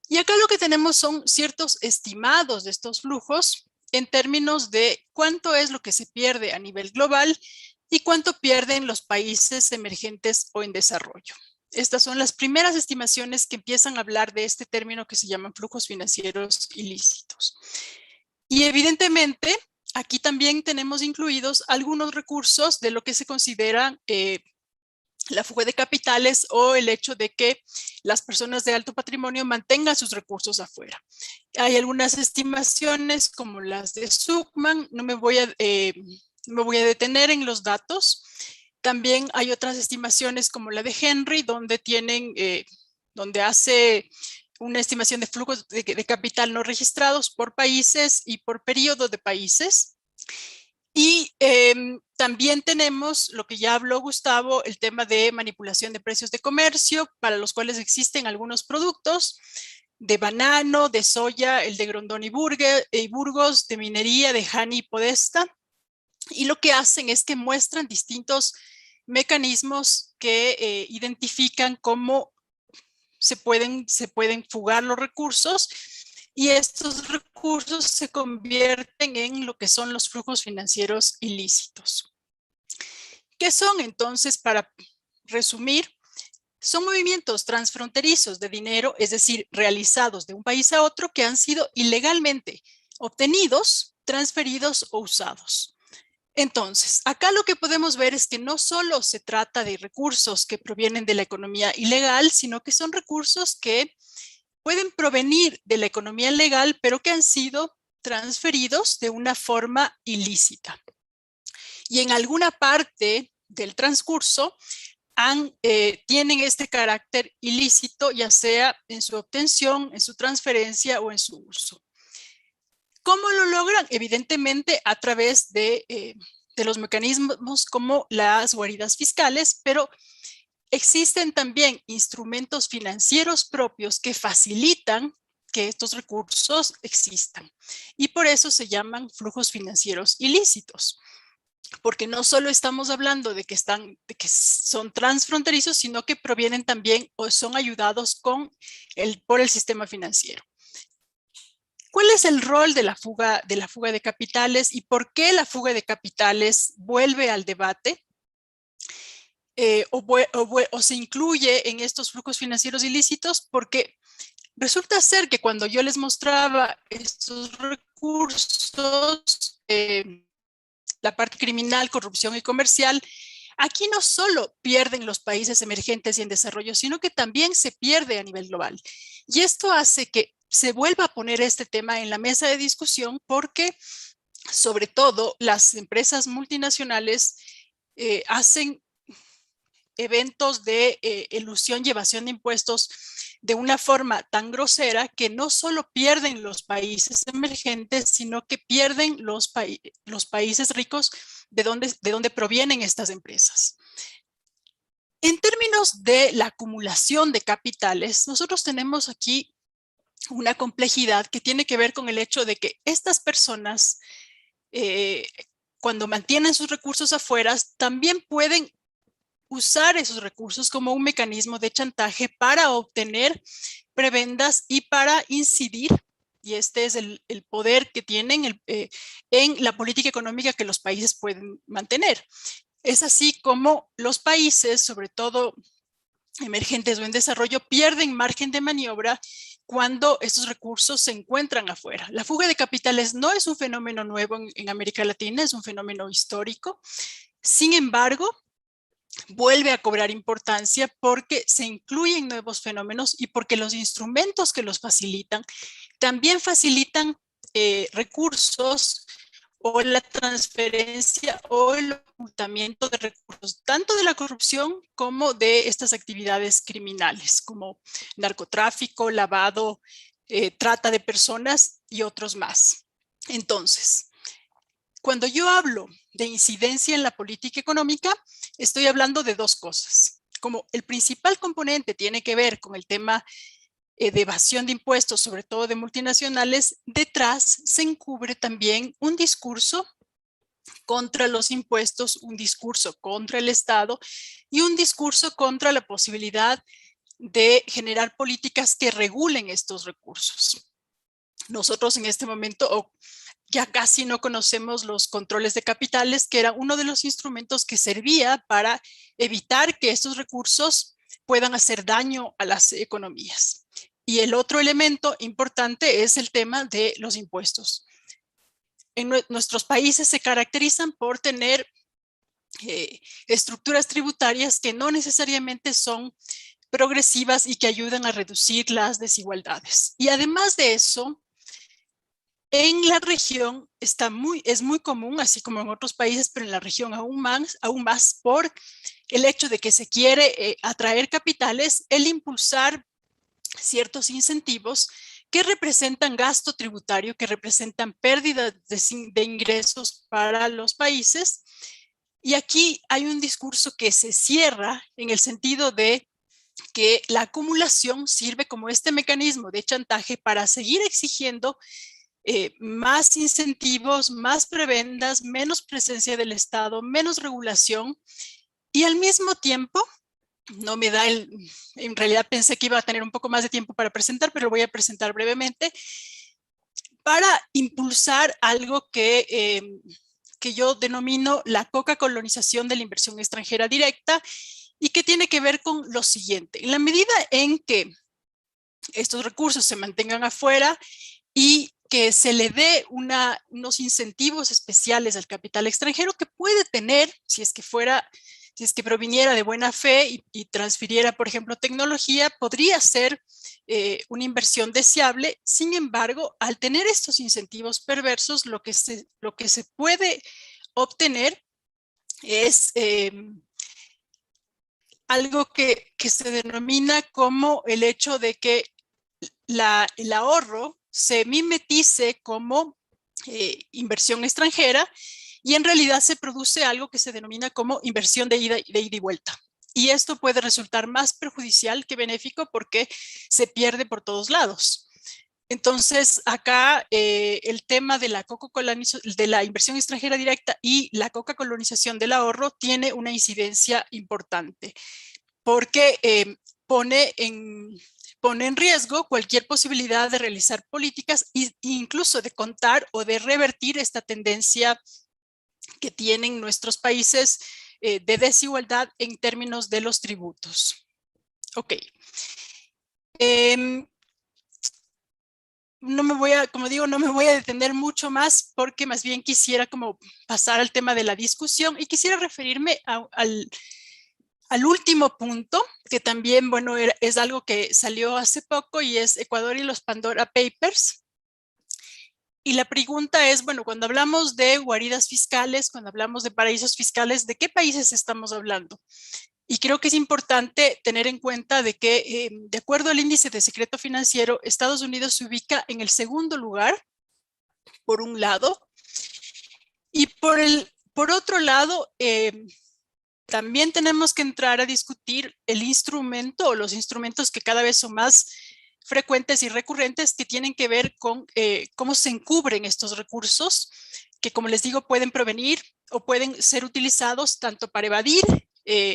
Y acá lo que tenemos son ciertos estimados de estos flujos en términos de cuánto es lo que se pierde a nivel global y cuánto pierden los países emergentes o en desarrollo. Estas son las primeras estimaciones que empiezan a hablar de este término que se llaman flujos financieros ilícitos. Y evidentemente, aquí también tenemos incluidos algunos recursos de lo que se considera la fuga de capitales, o el hecho de que las personas de alto patrimonio mantengan sus recursos afuera. Hay algunas estimaciones como las de Zuckman, no me voy a detener en los datos. También hay otras estimaciones como la de Henry, donde hace una estimación de flujos de capital no registrados por países y por periodo de países. Y también tenemos lo que ya habló Gustavo, el tema de manipulación de precios de comercio, para los cuales existen algunos productos de banano, de soya, el de Grondón y Burgos, de minería, de Hani y Podesta. Y lo que hacen es que muestran distintos mecanismos que identifican cómo se pueden fugar los recursos, y estos recursos se convierten en lo que son los flujos financieros ilícitos. ¿Qué son entonces? Para resumir, son movimientos transfronterizos de dinero, es decir, realizados de un país a otro, que han sido ilegalmente obtenidos, transferidos o usados. Entonces, acá lo que podemos ver es que no solo se trata de recursos que provienen de la economía ilegal, sino que son recursos que pueden provenir de la economía legal, pero que han sido transferidos de una forma ilícita. Y en alguna parte del transcurso tienen este carácter ilícito, ya sea en su obtención, en su transferencia o en su uso. ¿Cómo lo logran? Evidentemente a través de los mecanismos como las guaridas fiscales, pero existen también instrumentos financieros propios que facilitan que estos recursos existan. Y por eso se llaman flujos financieros ilícitos. Porque no solo estamos hablando de que son transfronterizos, sino que provienen también o son ayudados por el sistema financiero. ¿Cuál es el rol de la fuga de capitales y por qué la fuga de capitales vuelve al debate o se incluye en estos flujos financieros ilícitos? Porque resulta ser que cuando yo les mostraba estos recursos, la parte criminal, corrupción y comercial, aquí no solo pierden los países emergentes y en desarrollo, sino que también se pierde a nivel global. Y esto hace que se vuelva a poner este tema en la mesa de discusión, porque sobre todo las empresas multinacionales hacen eventos de elusión y evasión de impuestos de una forma tan grosera que no solo pierden los países emergentes, sino que pierden los países ricos de donde provienen estas empresas. En términos de la acumulación de capitales, nosotros tenemos aquí una complejidad que tiene que ver con el hecho de que estas personas, cuando mantienen sus recursos afuera, también pueden usar esos recursos como un mecanismo de chantaje para obtener prebendas y para incidir, y este es el poder que tienen en la política económica que los países pueden mantener. Es así como los países, sobre todo emergentes o en desarrollo pierden margen de maniobra cuando estos recursos se encuentran afuera. La fuga de capitales no es un fenómeno nuevo en América Latina, es un fenómeno histórico. Sin embargo, vuelve a cobrar importancia porque se incluyen nuevos fenómenos y porque los instrumentos que los facilitan también facilitan recursos o la transferencia o el ocultamiento de recursos, tanto de la corrupción como de estas actividades criminales, como narcotráfico, lavado, trata de personas y otros más. Entonces, cuando yo hablo de incidencia en la política económica, estoy hablando de dos cosas. Como el principal componente tiene que ver con el tema de evasión de impuestos, sobre todo de multinacionales, detrás se encubre también un discurso contra los impuestos, un discurso contra el Estado y un discurso contra la posibilidad de generar políticas que regulen estos recursos. Nosotros en este momento ya casi no conocemos los controles de capitales, que era uno de los instrumentos que servía para evitar que estos recursos puedan hacer daño a las economías. Y el otro elemento importante es el tema de los impuestos. En nuestros países se caracterizan por tener estructuras tributarias que no necesariamente son progresivas y que ayudan a reducir las desigualdades. Y además de eso, en la región es muy común, así como en otros países, pero en la región aún más por el hecho de que se quiere atraer capitales, el impulsar ciertos incentivos que representan gasto tributario, que representan pérdida de ingresos para los países. Y aquí hay un discurso que se cierra en el sentido de que la acumulación sirve como este mecanismo de chantaje para seguir exigiendo más incentivos, más prebendas, menos presencia del Estado, menos regulación y al mismo tiempo no me da en realidad pensé que iba a tener un poco más de tiempo para presentar, pero lo voy a presentar brevemente, para impulsar algo que yo denomino la coca-colonización de la inversión extranjera directa y que tiene que ver con lo siguiente. En la medida en que estos recursos se mantengan afuera y que se le dé unos incentivos especiales al capital extranjero que puede tener, si es que proviniera de buena fe y transfiriera, por ejemplo, tecnología, podría ser una inversión deseable. Sin embargo, al tener estos incentivos perversos, lo que se puede obtener es algo que se denomina como el hecho de que el ahorro se mimetice como inversión extranjera y en realidad se produce algo que se denomina como inversión de ida y vuelta. Y esto puede resultar más perjudicial que benéfico porque se pierde por todos lados. Entonces, acá el tema de la inversión extranjera directa y la coca-colonización del ahorro tiene una incidencia importante porque pone en riesgo cualquier posibilidad de realizar políticas e incluso de contar o de revertir esta tendencia que tienen nuestros países de desigualdad en términos de los tributos. Ok. No me voy a detener mucho más porque más bien quisiera como pasar al tema de la discusión y quisiera referirme al último punto, que también, bueno, es algo que salió hace poco y es Ecuador y los Pandora Papers. Y la pregunta es, bueno, cuando hablamos de guaridas fiscales, cuando hablamos de paraísos fiscales, ¿de qué países estamos hablando? Y creo que es importante tener en cuenta de que, de acuerdo al índice de secreto financiero, Estados Unidos se ubica en el segundo lugar, por un lado, y por otro lado, también tenemos que entrar a discutir el instrumento o los instrumentos que cada vez son más frecuentes y recurrentes que tienen que ver con cómo se encubren estos recursos que, como les digo, pueden provenir o pueden ser utilizados tanto para evadir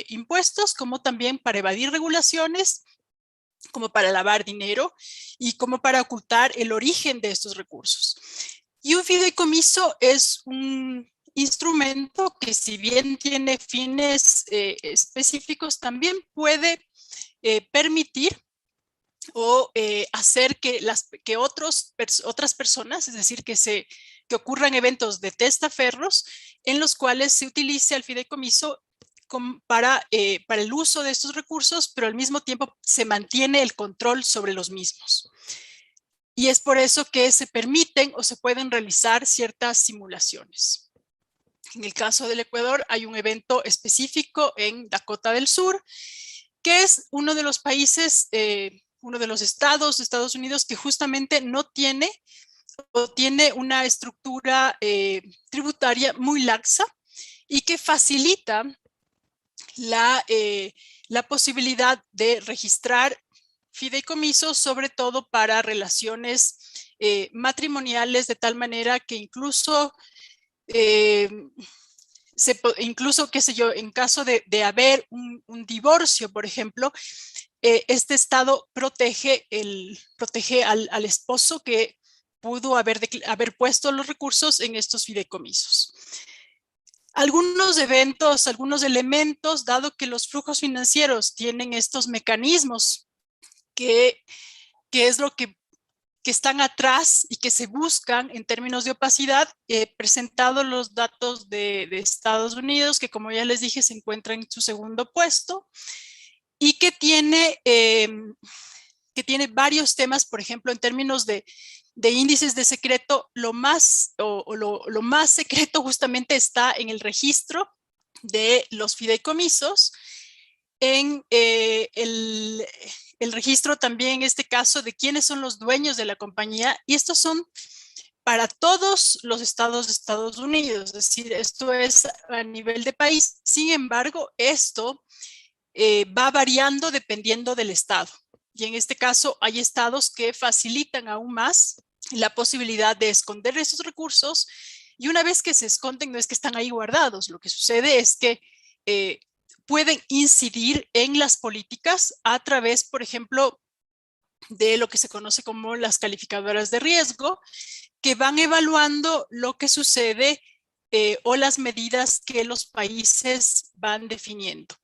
impuestos como también para evadir regulaciones, como para lavar dinero y como para ocultar el origen de estos recursos. Y un fideicomiso es un instrumento que, si bien tiene fines específicos, también puede permitir o hacer que otras personas, es decir, que ocurran eventos de testaferros en los cuales se utilice el fideicomiso para el uso de estos recursos, pero al mismo tiempo se mantiene el control sobre los mismos. Y es por eso que se permiten o se pueden realizar ciertas simulaciones. En el caso del Ecuador hay un evento específico en Dakota del Sur, que es uno de los países, uno de los estados de Estados Unidos que justamente no tiene o tiene una estructura tributaria muy laxa y que facilita la posibilidad de registrar fideicomisos, sobre todo para relaciones matrimoniales, de tal manera que incluso, qué sé yo, en caso de haber un divorcio, por ejemplo, este estado protege al esposo que pudo haber puesto los recursos en estos fideicomisos. Algunos eventos, algunos elementos, dado que los flujos financieros tienen estos mecanismos que es lo que están atrás y que se buscan en términos de opacidad. He presentado los datos de Estados Unidos, que como ya les dije se encuentra en su segundo puesto y que tiene varios temas, por ejemplo, en términos de índices de secreto. Lo más secreto justamente está en el registro de los fideicomisos, en el registro también en este caso de quiénes son los dueños de la compañía, y estos son para todos los estados de Estados Unidos, es decir, esto es a nivel de país. Sin embargo, esto va variando dependiendo del estado, y en este caso hay estados que facilitan aún más la posibilidad de esconder esos recursos, y una vez que se esconden no es que están ahí guardados, lo que sucede es que pueden incidir en las políticas a través, por ejemplo, de lo que se conoce como las calificadoras de riesgo, que van evaluando lo que sucede o las medidas que los países van definiendo.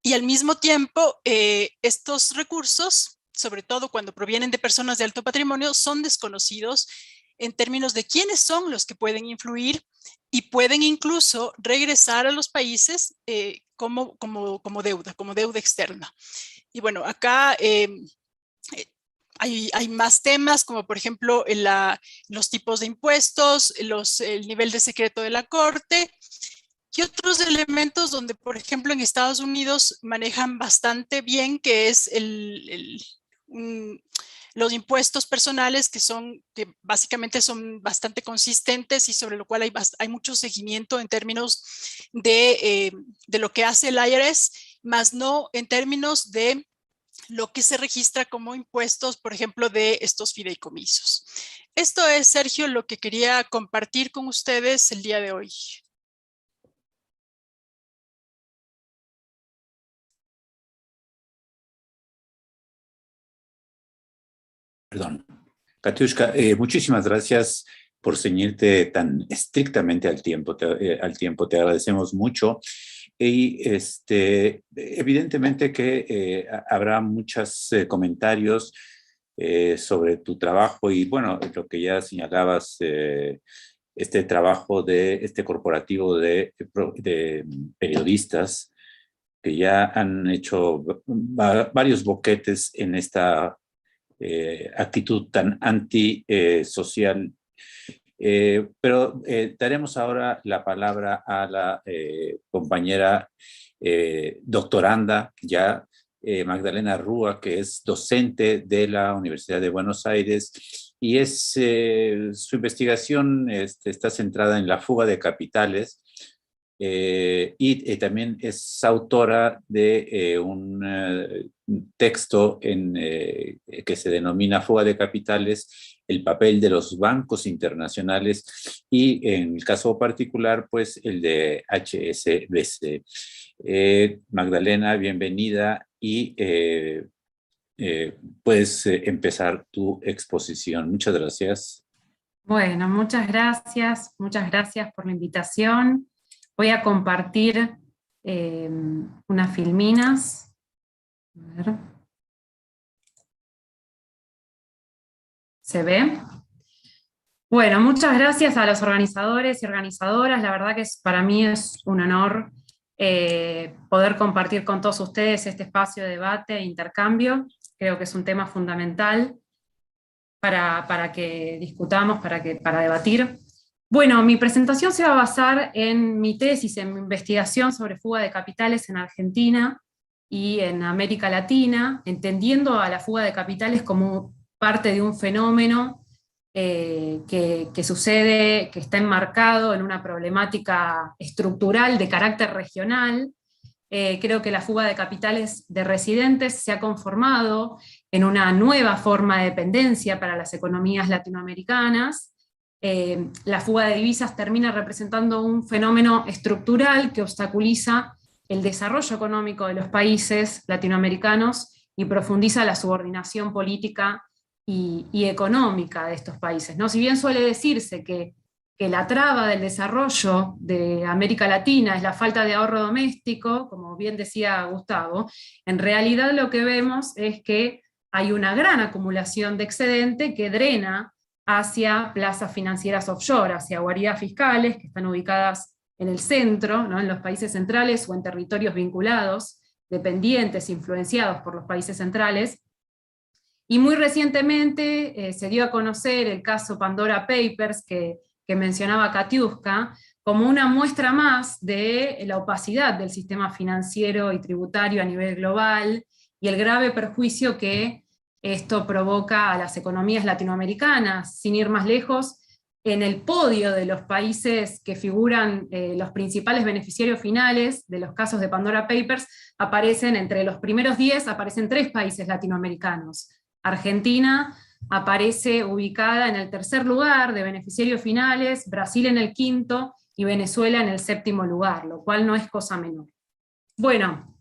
Y al mismo tiempo, estos recursos, sobre todo cuando provienen de personas de alto patrimonio, son desconocidos en términos de quiénes son los que pueden influir y pueden incluso regresar a los países como deuda externa. Y bueno, acá hay más temas, como por ejemplo los tipos de impuestos, el nivel de secreto de la corte, y otros elementos donde, por ejemplo, en Estados Unidos manejan bastante bien, que es los impuestos personales, que básicamente son bastante consistentes y sobre lo cual hay mucho seguimiento en términos de lo que hace el IRS, más no en términos de lo que se registra como impuestos, por ejemplo, de estos fideicomisos. Esto es, Sergio, lo que quería compartir con ustedes el día de hoy. Perdón. Katiuska, muchísimas gracias por ceñirte tan estrictamente al tiempo. Te agradecemos mucho. Y evidentemente que habrá muchos comentarios sobre tu trabajo y bueno, lo que ya señalabas, este trabajo de este corporativo de periodistas que ya han hecho varios boquetes en esta actitud tan antisocial. Pero daremos ahora la palabra a la compañera doctoranda ya, Magdalena Rúa, que es docente de la Universidad de Buenos Aires y su investigación está centrada en la fuga de capitales. Y también es autora de un texto que se denomina Fuga de Capitales, el papel de los bancos internacionales y en el caso particular, pues el de HSBC. Magdalena, bienvenida y puedes empezar tu exposición. Muchas gracias. Bueno, muchas gracias por la invitación. Voy a compartir unas filminas. A ver. ¿Se ve? Bueno, muchas gracias a los organizadores y organizadoras. La verdad que para mí es un honor poder compartir con todos ustedes este espacio de debate e intercambio. Creo que es un tema fundamental para que discutamos, para debatir. Bueno, mi presentación se va a basar en mi tesis, en mi investigación sobre fuga de capitales en Argentina y en América Latina, entendiendo a la fuga de capitales como parte de un fenómeno que sucede, que está enmarcado en una problemática estructural de carácter regional. Creo que la fuga de capitales de residentes se ha conformado en una nueva forma de dependencia para las economías latinoamericanas. La fuga de divisas termina representando un fenómeno estructural que obstaculiza el desarrollo económico de los países latinoamericanos y profundiza la subordinación política y económica de estos países, ¿no? Si bien suele decirse que la traba del desarrollo de América Latina es la falta de ahorro doméstico, como bien decía Gustavo, en realidad lo que vemos es que hay una gran acumulación de excedente que drena hacia plazas financieras offshore, hacia guaridas fiscales que están ubicadas en el centro, ¿no? En los países centrales o en territorios vinculados, dependientes, influenciados por los países centrales. Y muy recientemente se dio a conocer el caso Pandora Papers, que mencionaba Katiuska, como una muestra más de la opacidad del sistema financiero y tributario a nivel global, y el grave perjuicio que esto provoca a las economías latinoamericanas. Sin ir más lejos, en el podio de los países que figuran los principales beneficiarios finales de los casos de Pandora Papers, aparecen entre los primeros 10, aparecen 3 países latinoamericanos. Argentina aparece ubicada en el tercer lugar de beneficiarios finales, Brasil en el quinto y Venezuela en el séptimo lugar, lo cual no es cosa menor. Bueno,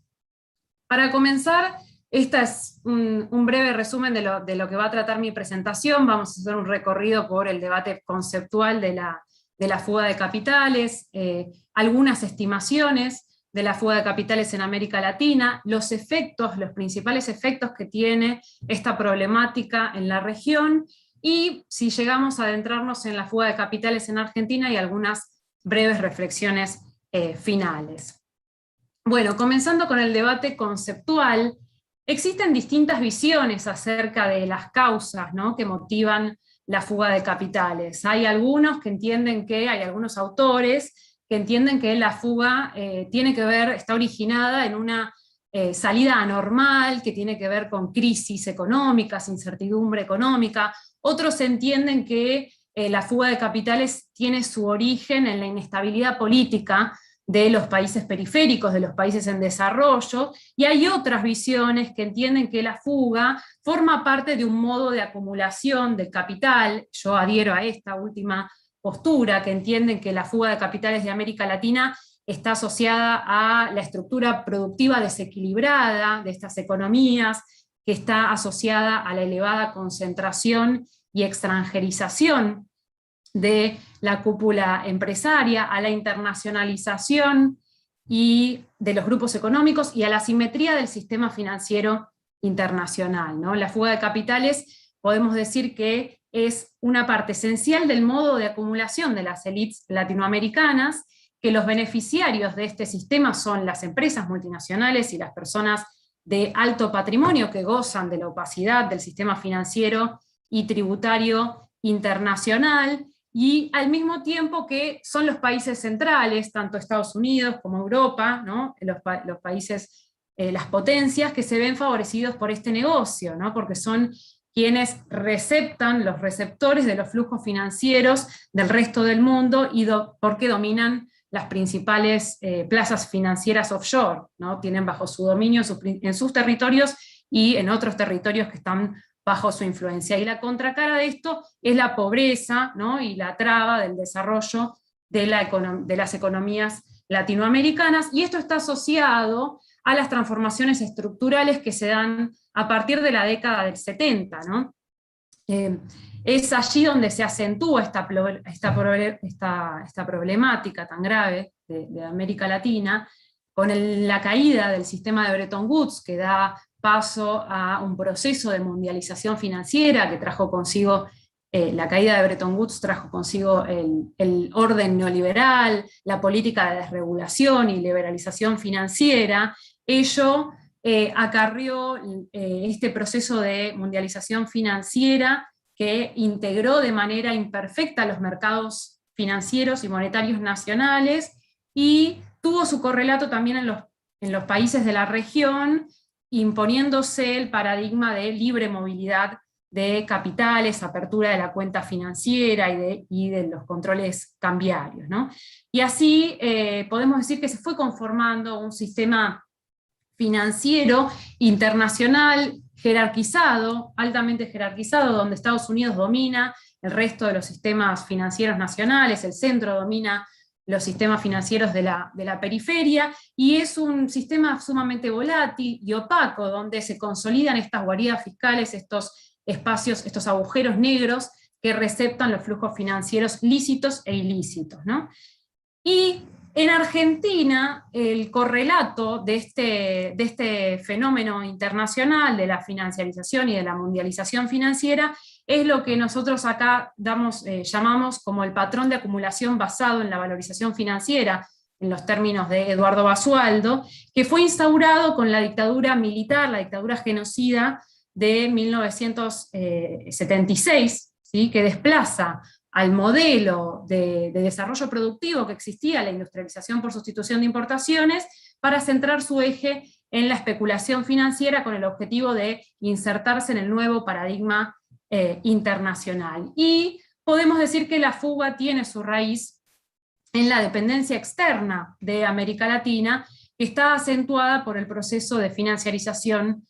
para comenzar, este es un breve resumen de lo que va a tratar mi presentación. Vamos a hacer un recorrido por el debate conceptual de la fuga de capitales, algunas estimaciones de la fuga de capitales en América Latina, los efectos, los principales efectos que tiene esta problemática en la región, y si llegamos a adentrarnos en la fuga de capitales en Argentina y algunas breves reflexiones finales. Bueno, comenzando con el debate conceptual, existen distintas visiones acerca de las causas, ¿no?, que motivan la fuga de capitales. Hay algunos que entienden que, hay algunos autores que entienden que la fuga tiene que ver, está originada en una salida anormal, que tiene que ver con crisis económicas, incertidumbre económica. Otros entienden que la fuga de capitales tiene su origen en la inestabilidad política de los países periféricos, de los países en desarrollo, y hay otras visiones que entienden que la fuga forma parte de un modo de acumulación del capital. Yo adhiero a esta última postura, que entienden que la fuga de capitales de América Latina está asociada a la estructura productiva desequilibrada de estas economías, que está asociada a la elevada concentración y extranjerización de la cúpula empresaria, a la internacionalización y de los grupos económicos y a la simetría del sistema financiero internacional, ¿no? La fuga de capitales, podemos decir que es una parte esencial del modo de acumulación de las élites latinoamericanas, que los beneficiarios de este sistema son las empresas multinacionales y las personas de alto patrimonio que gozan de la opacidad del sistema financiero y tributario internacional, y al mismo tiempo que son los países centrales, tanto Estados Unidos como Europa, ¿no?, los países, las potencias, que se ven favorecidos por este negocio, ¿no?, porque son quienes receptan, los receptores de los flujos financieros del resto del mundo, y porque dominan las principales plazas financieras offshore, ¿no? Tienen bajo su dominio en sus territorios y en otros territorios que están bajo su influencia. Y la contracara de esto es la pobreza, ¿no?, y la traba del desarrollo de las economías latinoamericanas, y esto está asociado a las transformaciones estructurales que se dan a partir de la década del 70, ¿no? Es allí donde se acentúa esta problemática tan grave de América Latina, con la caída del sistema de Bretton Woods, que da paso a un proceso de mundialización financiera que trajo consigo la caída de Bretton Woods, trajo consigo el orden neoliberal, la política de desregulación y liberalización financiera. Ello acarrió este proceso de mundialización financiera que integró de manera imperfecta los mercados financieros y monetarios nacionales y tuvo su correlato también en los países de la región, imponiéndose el paradigma de libre movilidad de capitales, apertura de la cuenta financiera y de los controles cambiarios, ¿no? Y así podemos decir que se fue conformando un sistema financiero internacional jerarquizado, altamente jerarquizado, donde Estados Unidos domina el resto de los sistemas financieros nacionales, el centro domina los sistemas financieros de la periferia, y es un sistema sumamente volátil y opaco, donde se consolidan estas guaridas fiscales, estos espacios, estos agujeros negros que receptan los flujos financieros lícitos e ilícitos, ¿no? Y en Argentina, el correlato de este fenómeno internacional de la financiarización y de la mundialización financiera es lo que nosotros acá llamamos como el patrón de acumulación basado en la valorización financiera, en los términos de Eduardo Basualdo, que fue instaurado con la dictadura militar, la dictadura genocida de 1976, ¿sí? Que desplaza al modelo de desarrollo productivo que existía, la industrialización por sustitución de importaciones, para centrar su eje en la especulación financiera con el objetivo de insertarse en el nuevo paradigma internacional. Y podemos decir que la fuga tiene su raíz en la dependencia externa de América Latina, que está acentuada por el proceso de financiarización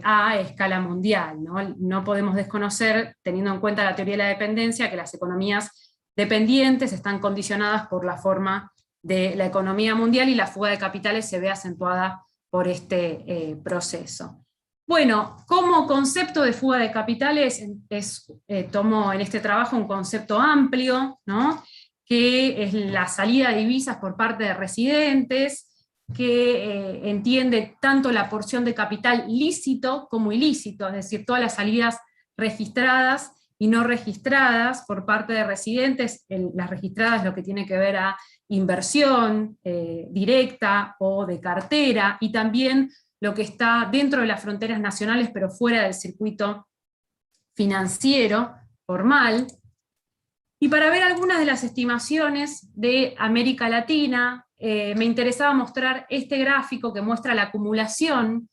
a escala mundial, ¿no? No podemos desconocer, teniendo en cuenta la teoría de la dependencia, que las economías dependientes están condicionadas por la forma de la economía mundial y la fuga de capitales se ve acentuada por este proceso. Bueno, como concepto de fuga de capitales, tomo en este trabajo un concepto amplio, ¿no? Que es la salida de divisas por parte de residentes, que entiende tanto la porción de capital lícito como ilícito, es decir, todas las salidas registradas y no registradas por parte de residentes, las registradas lo que tiene que ver a inversión directa o de cartera, y también lo que está dentro de las fronteras nacionales pero fuera del circuito financiero formal. Y para ver algunas de las estimaciones de América Latina, me interesaba mostrar este gráfico que muestra la acumulación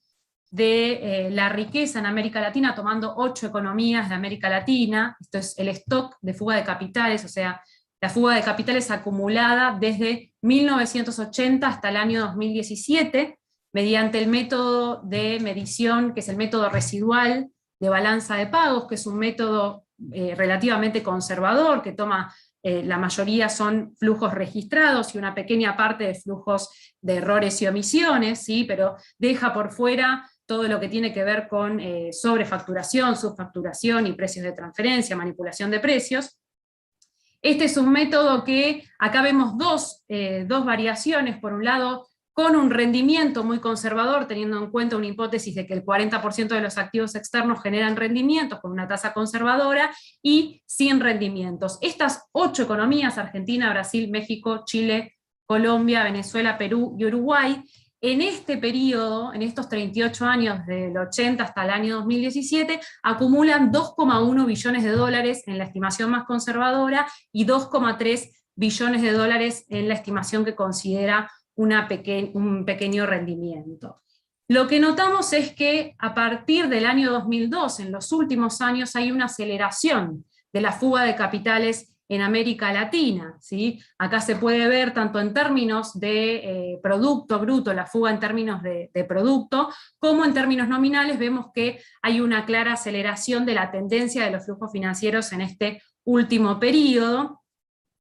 de la riqueza en América Latina, tomando 8 economías de América Latina. Esto es el stock de fuga de capitales, o sea, la fuga de capitales acumulada desde 1980 hasta el año 2017, mediante el método de medición, que es el método residual de balanza de pagos, que es un método relativamente conservador, que toma, la mayoría son flujos registrados y una pequeña parte de flujos de errores y omisiones, ¿sí? Pero deja por fuera todo lo que tiene que ver con sobrefacturación, subfacturación y precios de transferencia, manipulación de precios. Este es un método que acá vemos dos variaciones. Por un lado, con un rendimiento muy conservador, teniendo en cuenta una hipótesis de que el 40% de los activos externos generan rendimientos con una tasa conservadora, y sin rendimientos. Estas 8 economías, Argentina, Brasil, México, Chile, Colombia, Venezuela, Perú y Uruguay, en este periodo, en estos 38 años, del 80 hasta el año 2017, acumulan 2,1 billones de dólares en la estimación más conservadora y 2,3 billones de dólares en la estimación que considera un pequeño rendimiento. Lo que notamos es que a partir del año 2002, en los últimos años, hay una aceleración de la fuga de capitales en América Latina, ¿sí? Acá se puede ver tanto en términos de producto bruto, la fuga en términos de producto, como en términos nominales. Vemos que hay una clara aceleración de la tendencia de los flujos financieros en este último periodo,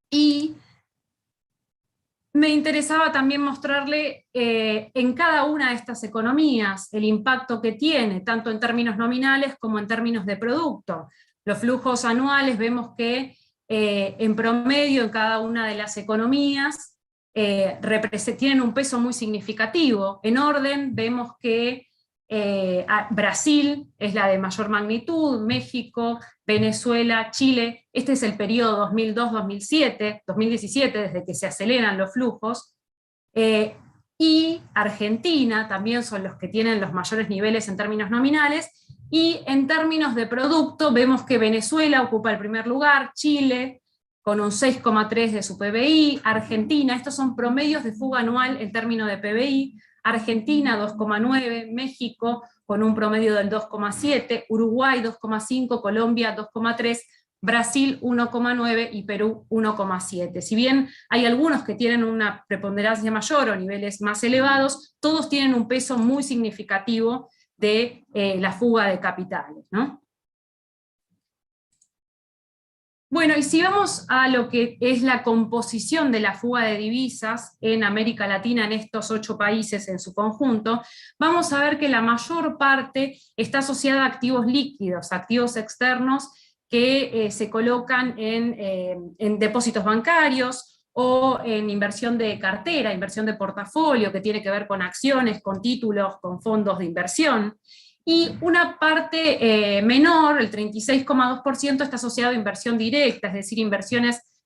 y me interesaba también mostrarle en cada una de estas economías el impacto que tiene, tanto en términos nominales como en términos de producto. Los flujos anuales vemos que en promedio en cada una de las economías tienen un peso muy significativo. En orden vemos que Brasil es la de mayor magnitud, México, Venezuela, Chile. Este es el periodo 2002-2017, desde que se aceleran los flujos. Y Argentina también son los que tienen los mayores niveles en términos nominales, y en términos de producto vemos que Venezuela ocupa el primer lugar, Chile con un 6,3 de su PBI, Argentina, estos son promedios de fuga anual en términos de PBI, Argentina 2,9, México con un promedio del 2,7, Uruguay 2,5, Colombia 2,3, Brasil 1,9 y Perú 1,7. Si bien hay algunos que tienen una preponderancia mayor o niveles más elevados, todos tienen un peso muy significativo de la fuga de capitales, ¿no? Bueno, y si vamos a lo que es la composición de la fuga de divisas en América Latina, en estos 8 países en su conjunto, vamos a ver que la mayor parte está asociada a activos líquidos, activos externos que se colocan en depósitos bancarios o en inversión de cartera, inversión de portafolio, que tiene que ver con acciones, con títulos, con fondos de inversión. Y una parte menor, el 36,2%, está asociado a inversión directa, es decir,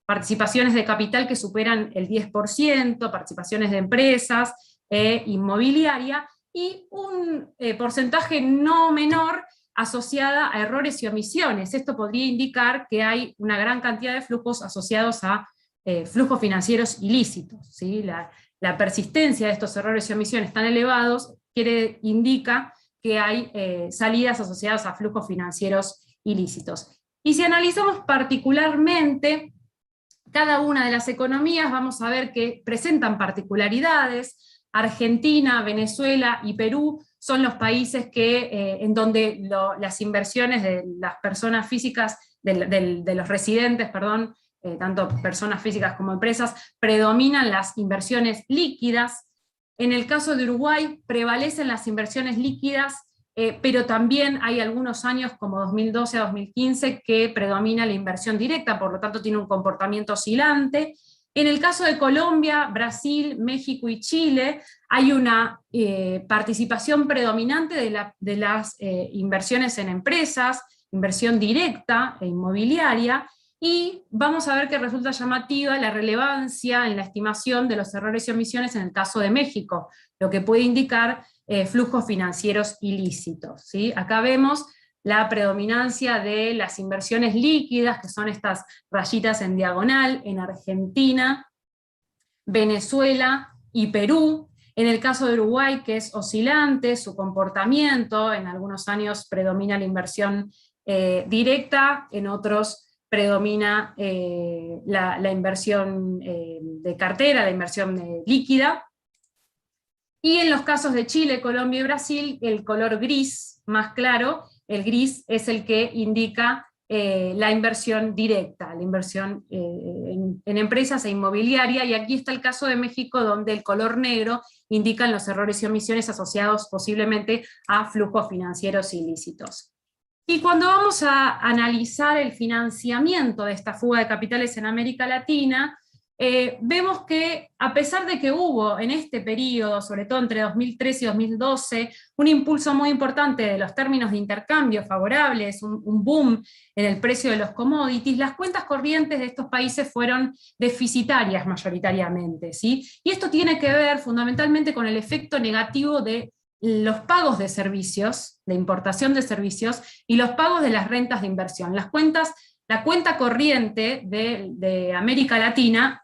participaciones de capital que superan el 10%, participaciones de empresas, inmobiliaria, y un porcentaje no menor asociada a errores y omisiones. Esto podría indicar que hay una gran cantidad de flujos asociados a flujos financieros ilícitos, ¿sí? La persistencia de estos errores y omisiones tan elevados indica que hay salidas asociadas a flujos financieros ilícitos. Y si analizamos particularmente cada una de las economías, vamos a ver que presentan particularidades. Argentina, Venezuela y Perú son los países en donde las inversiones de las personas físicas, de los residentes, perdón, tanto personas físicas como empresas, predominan las inversiones líquidas. En el caso de Uruguay prevalecen las inversiones líquidas, pero también hay algunos años, como 2012 a 2015, que predomina la inversión directa, por lo tanto tiene un comportamiento oscilante. En el caso de Colombia, Brasil, México y Chile, hay una participación predominante de las inversiones en empresas, inversión directa e inmobiliaria, y vamos a ver que resulta llamativa la relevancia en la estimación de los errores y omisiones en el caso de México, lo que puede indicar flujos financieros ilícitos, ¿sí? Acá vemos la predominancia de las inversiones líquidas, que son estas rayitas en diagonal, en Argentina, Venezuela y Perú. En el caso de Uruguay, que es oscilante, su comportamiento, en algunos años predomina la inversión directa, en otros predomina la inversión de cartera, la inversión líquida. Y en los casos de Chile, Colombia y Brasil, el color gris más claro, el gris es el que indica la inversión directa, la inversión en empresas e inmobiliaria, y aquí está el caso de México, donde el color negro indican los errores y omisiones asociados posiblemente a flujos financieros ilícitos. Y cuando vamos a analizar el financiamiento de esta fuga de capitales en América Latina, vemos que a pesar de que hubo en este periodo, sobre todo entre 2013 y 2012, un impulso muy importante de los términos de intercambio favorables, un boom en el precio de los commodities, las cuentas corrientes de estos países fueron deficitarias mayoritariamente, ¿sí? Y esto tiene que ver fundamentalmente con el efecto negativo de los pagos de servicios, de importación de servicios, y los pagos de las rentas de inversión. La cuenta corriente de América Latina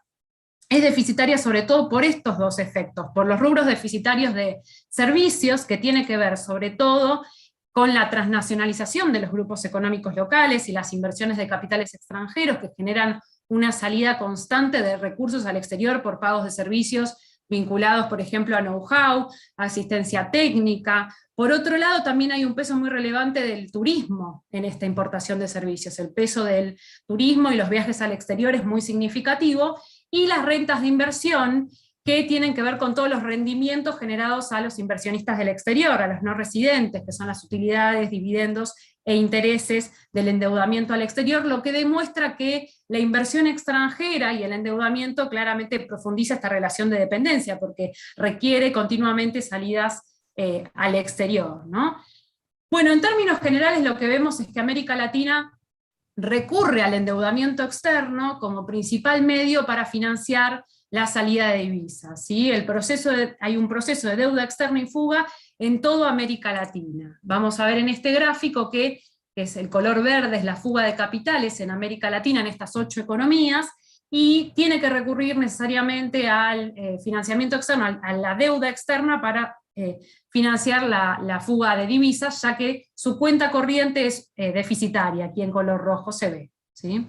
es deficitaria sobre todo por estos dos efectos, por los rubros deficitarios de servicios, que tiene que ver sobre todo con la transnacionalización de los grupos económicos locales y las inversiones de capitales extranjeros que generan una salida constante de recursos al exterior por pagos de servicios vinculados, por ejemplo, a know-how, a asistencia técnica. Por otro lado, también hay un peso muy relevante del turismo en esta importación de servicios. El peso del turismo y los viajes al exterior es muy significativo, y las rentas de inversión, que tienen que ver con todos los rendimientos generados a los inversionistas del exterior, a los no residentes, que son las utilidades, dividendos e intereses del endeudamiento al exterior, lo que demuestra que la inversión extranjera y el endeudamiento claramente profundiza esta relación de dependencia, porque requiere continuamente salidas al exterior, ¿no? Bueno, en términos generales lo que vemos es que América Latina recurre al endeudamiento externo como principal medio para financiar la salida de divisas, ¿sí? Hay un proceso de deuda externa y fuga en toda América Latina. Vamos a ver en este gráfico que es el color verde, es la fuga de capitales en América Latina, en estas 8 economías, y tiene que recurrir necesariamente al financiamiento externo, a la deuda externa para financiar la fuga de divisas, ya que su cuenta corriente es deficitaria, aquí en color rojo se ve, ¿sí?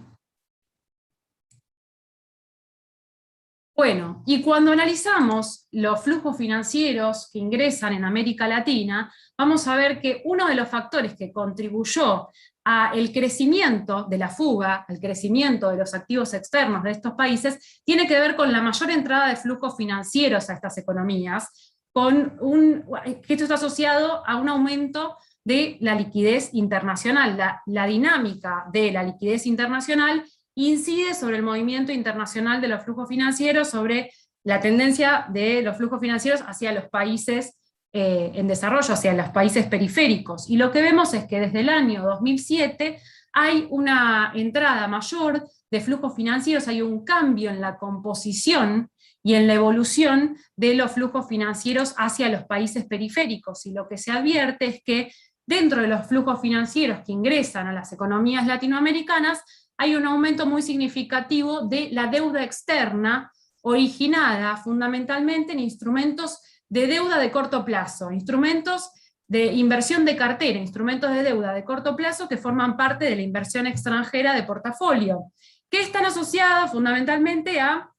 Bueno, y cuando analizamos los flujos financieros que ingresan en América Latina, vamos a ver que uno de los factores que contribuyó al crecimiento de la fuga, al crecimiento de los activos externos de estos países, tiene que ver con la mayor entrada de flujos financieros a estas economías, que esto está asociado a un aumento de la liquidez internacional. La dinámica de la liquidez internacional incide sobre el movimiento internacional de los flujos financieros, sobre la tendencia de los flujos financieros hacia los países en desarrollo, hacia los países periféricos. Y lo que vemos es que desde el año 2007 hay una entrada mayor de flujos financieros, hay un cambio en la composición y en la evolución de los flujos financieros hacia los países periféricos. Y lo que se advierte es que dentro de los flujos financieros que ingresan a las economías latinoamericanas, hay un aumento muy significativo de la deuda externa, originada fundamentalmente en instrumentos de deuda de corto plazo, instrumentos de inversión de cartera, instrumentos de deuda de corto plazo que forman parte de la inversión extranjera de portafolio, que están asociados fundamentalmente a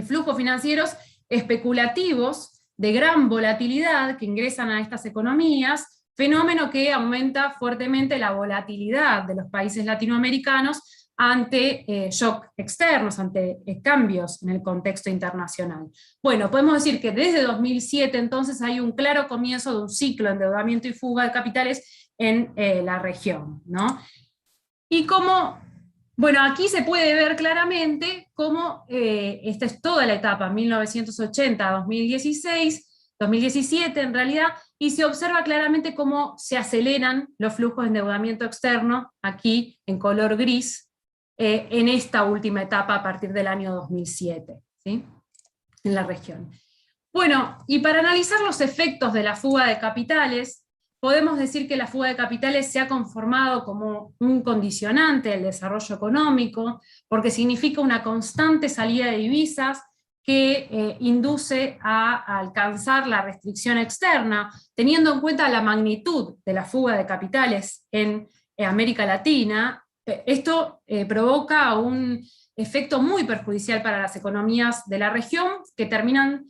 flujos financieros especulativos de gran volatilidad que ingresan a estas economías, fenómeno que aumenta fuertemente la volatilidad de los países latinoamericanos ante shock externos, ante cambios en el contexto internacional. Bueno, podemos decir que desde 2007 entonces hay un claro comienzo de un ciclo de endeudamiento y fuga de capitales en la región, ¿no? Y como, bueno, aquí se puede ver claramente cómo esta es toda la etapa, 1980 a 2016, 2017 en realidad, y se observa claramente cómo se aceleran los flujos de endeudamiento externo, aquí en color gris, en esta última etapa a partir del año 2007, ¿sí? En la región. Bueno, y para analizar los efectos de la fuga de capitales, podemos decir que la fuga de capitales se ha conformado como un condicionante del desarrollo económico, porque significa una constante salida de divisas que induce a alcanzar la restricción externa, teniendo en cuenta la magnitud de la fuga de capitales en América Latina. Esto provoca un efecto muy perjudicial para las economías de la región, que terminan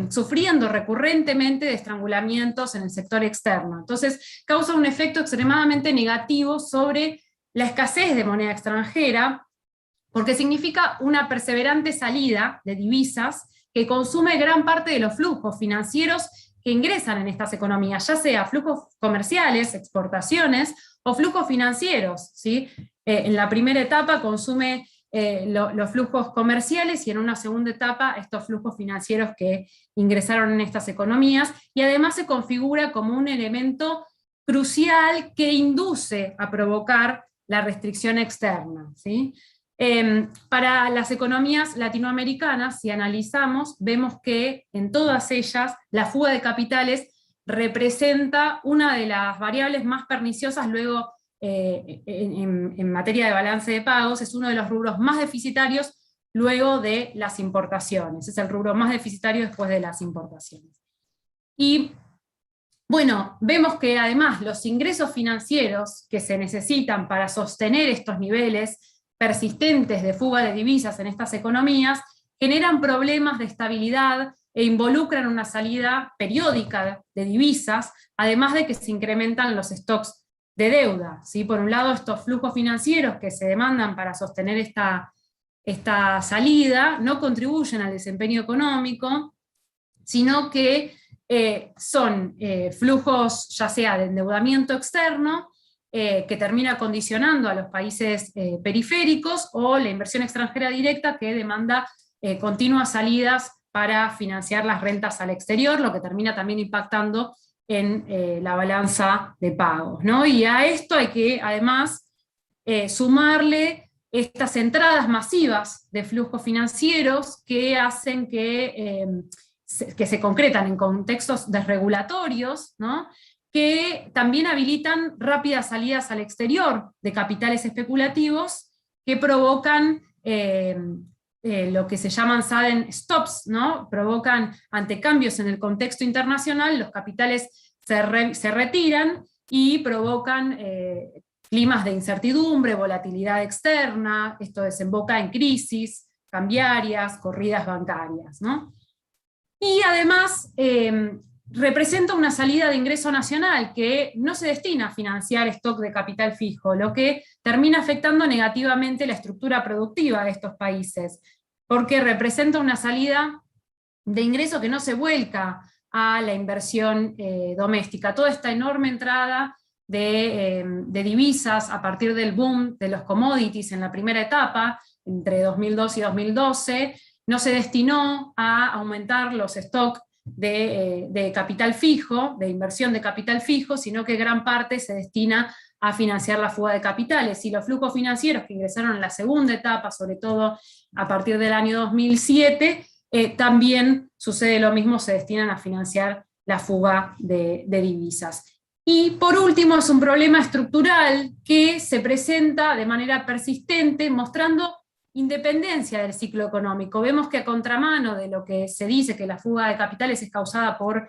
sufriendo recurrentemente de estrangulamientos en el sector externo. Entonces, causa un efecto extremadamente negativo sobre la escasez de moneda extranjera, porque significa una perseverante salida de divisas que consume gran parte de los flujos financieros que ingresan en estas economías, ya sea flujos comerciales, exportaciones, o flujos financieros, ¿sí? En la primera etapa consume los flujos comerciales y en una segunda etapa estos flujos financieros que ingresaron en estas economías, y además se configura como un elemento crucial que induce a provocar la restricción externa, ¿sí? Para las economías latinoamericanas, si analizamos, vemos que en todas ellas la fuga de capitales representa una de las variables más perniciosas luego en materia de balance de pagos, es uno de los rubros más deficitarios luego de las importaciones, es el rubro más deficitario después de las importaciones. Y bueno, vemos que además los ingresos financieros que se necesitan para sostener estos niveles persistentes de fuga de divisas en estas economías generan problemas de estabilidad e involucran una salida periódica de divisas, además de que se incrementan los stocks de deuda, ¿sí? Por un lado, estos flujos financieros que se demandan para sostener esta salida no contribuyen al desempeño económico, sino que son flujos ya sea de endeudamiento externo, que termina condicionando a los países periféricos, o la inversión extranjera directa que demanda continuas salidas para financiar las rentas al exterior, lo que termina también impactando en la balanza de pagos, ¿no? Y a esto hay que, además, sumarle estas entradas masivas de flujos financieros que hacen que se concretan en contextos desregulatorios, ¿no? Que también habilitan rápidas salidas al exterior de capitales especulativos que provocan lo que se llaman sudden stops, ¿no? Provocan, ante cambios en el contexto internacional, los capitales se retiran y provocan climas de incertidumbre, volatilidad externa. Esto desemboca en crisis cambiarias, corridas bancarias, ¿no? Y además representa una salida de ingreso nacional que no se destina a financiar stock de capital fijo, lo que termina afectando negativamente la estructura productiva de estos países, porque representa una salida de ingreso que no se vuelca a la inversión doméstica. Toda esta enorme entrada de divisas a partir del boom de los commodities en la primera etapa, entre 2002 y 2012, no se destinó a aumentar los stocks de capital fijo, de inversión de capital fijo, sino que gran parte se destina a financiar la fuga de capitales. Y los flujos financieros que ingresaron en la segunda etapa, sobre todo a partir del año 2007, también sucede lo mismo, se destinan a financiar la fuga de divisas. Y por último, es un problema estructural que se presenta de manera persistente, mostrando independencia del ciclo económico. Vemos que a contramano de lo que se dice que la fuga de capitales es causada por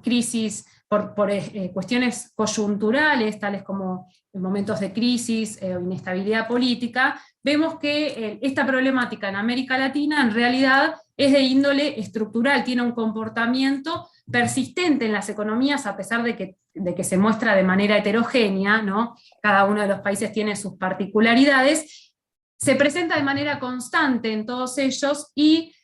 crisis, por cuestiones coyunturales, tales como en momentos de crisis o inestabilidad política, vemos que esta problemática en América Latina en realidad es de índole estructural, tiene un comportamiento persistente en las economías, a pesar de que se muestra de manera heterogénea, ¿no? Cada uno de los países tiene sus particularidades, se presenta de manera constante en todos ellos, y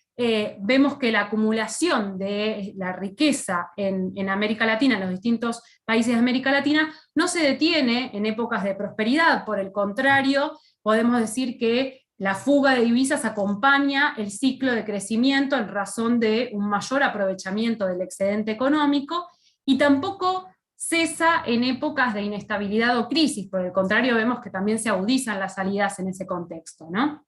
vemos que la acumulación de la riqueza en América Latina, en los distintos países de América Latina, no se detiene en épocas de prosperidad. Por el contrario, podemos decir que la fuga de divisas acompaña el ciclo de crecimiento en razón de un mayor aprovechamiento del excedente económico, y tampoco cesa en épocas de inestabilidad o crisis. Por el contrario, vemos que también se agudizan las salidas en ese contexto, ¿no?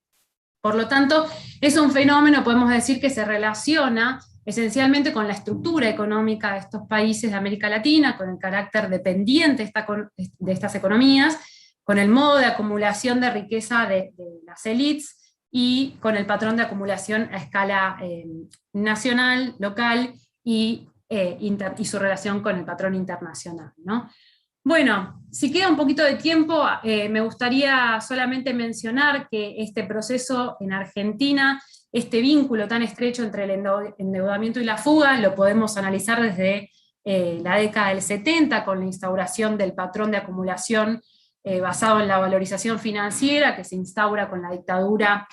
Por lo tanto, es un fenómeno, podemos decir, que se relaciona esencialmente con la estructura económica de estos países de América Latina, con el carácter dependiente de estas economías, con el modo de acumulación de riqueza de las élites, y con el patrón de acumulación a escala nacional, local, y su relación con el patrón internacional, ¿no? Bueno, si queda un poquito de tiempo, me gustaría solamente mencionar que este proceso en Argentina, este vínculo tan estrecho entre el endeudamiento y la fuga, lo podemos analizar desde la década del 70, con la instauración del patrón de acumulación basado en la valorización financiera, que se instaura con la dictadura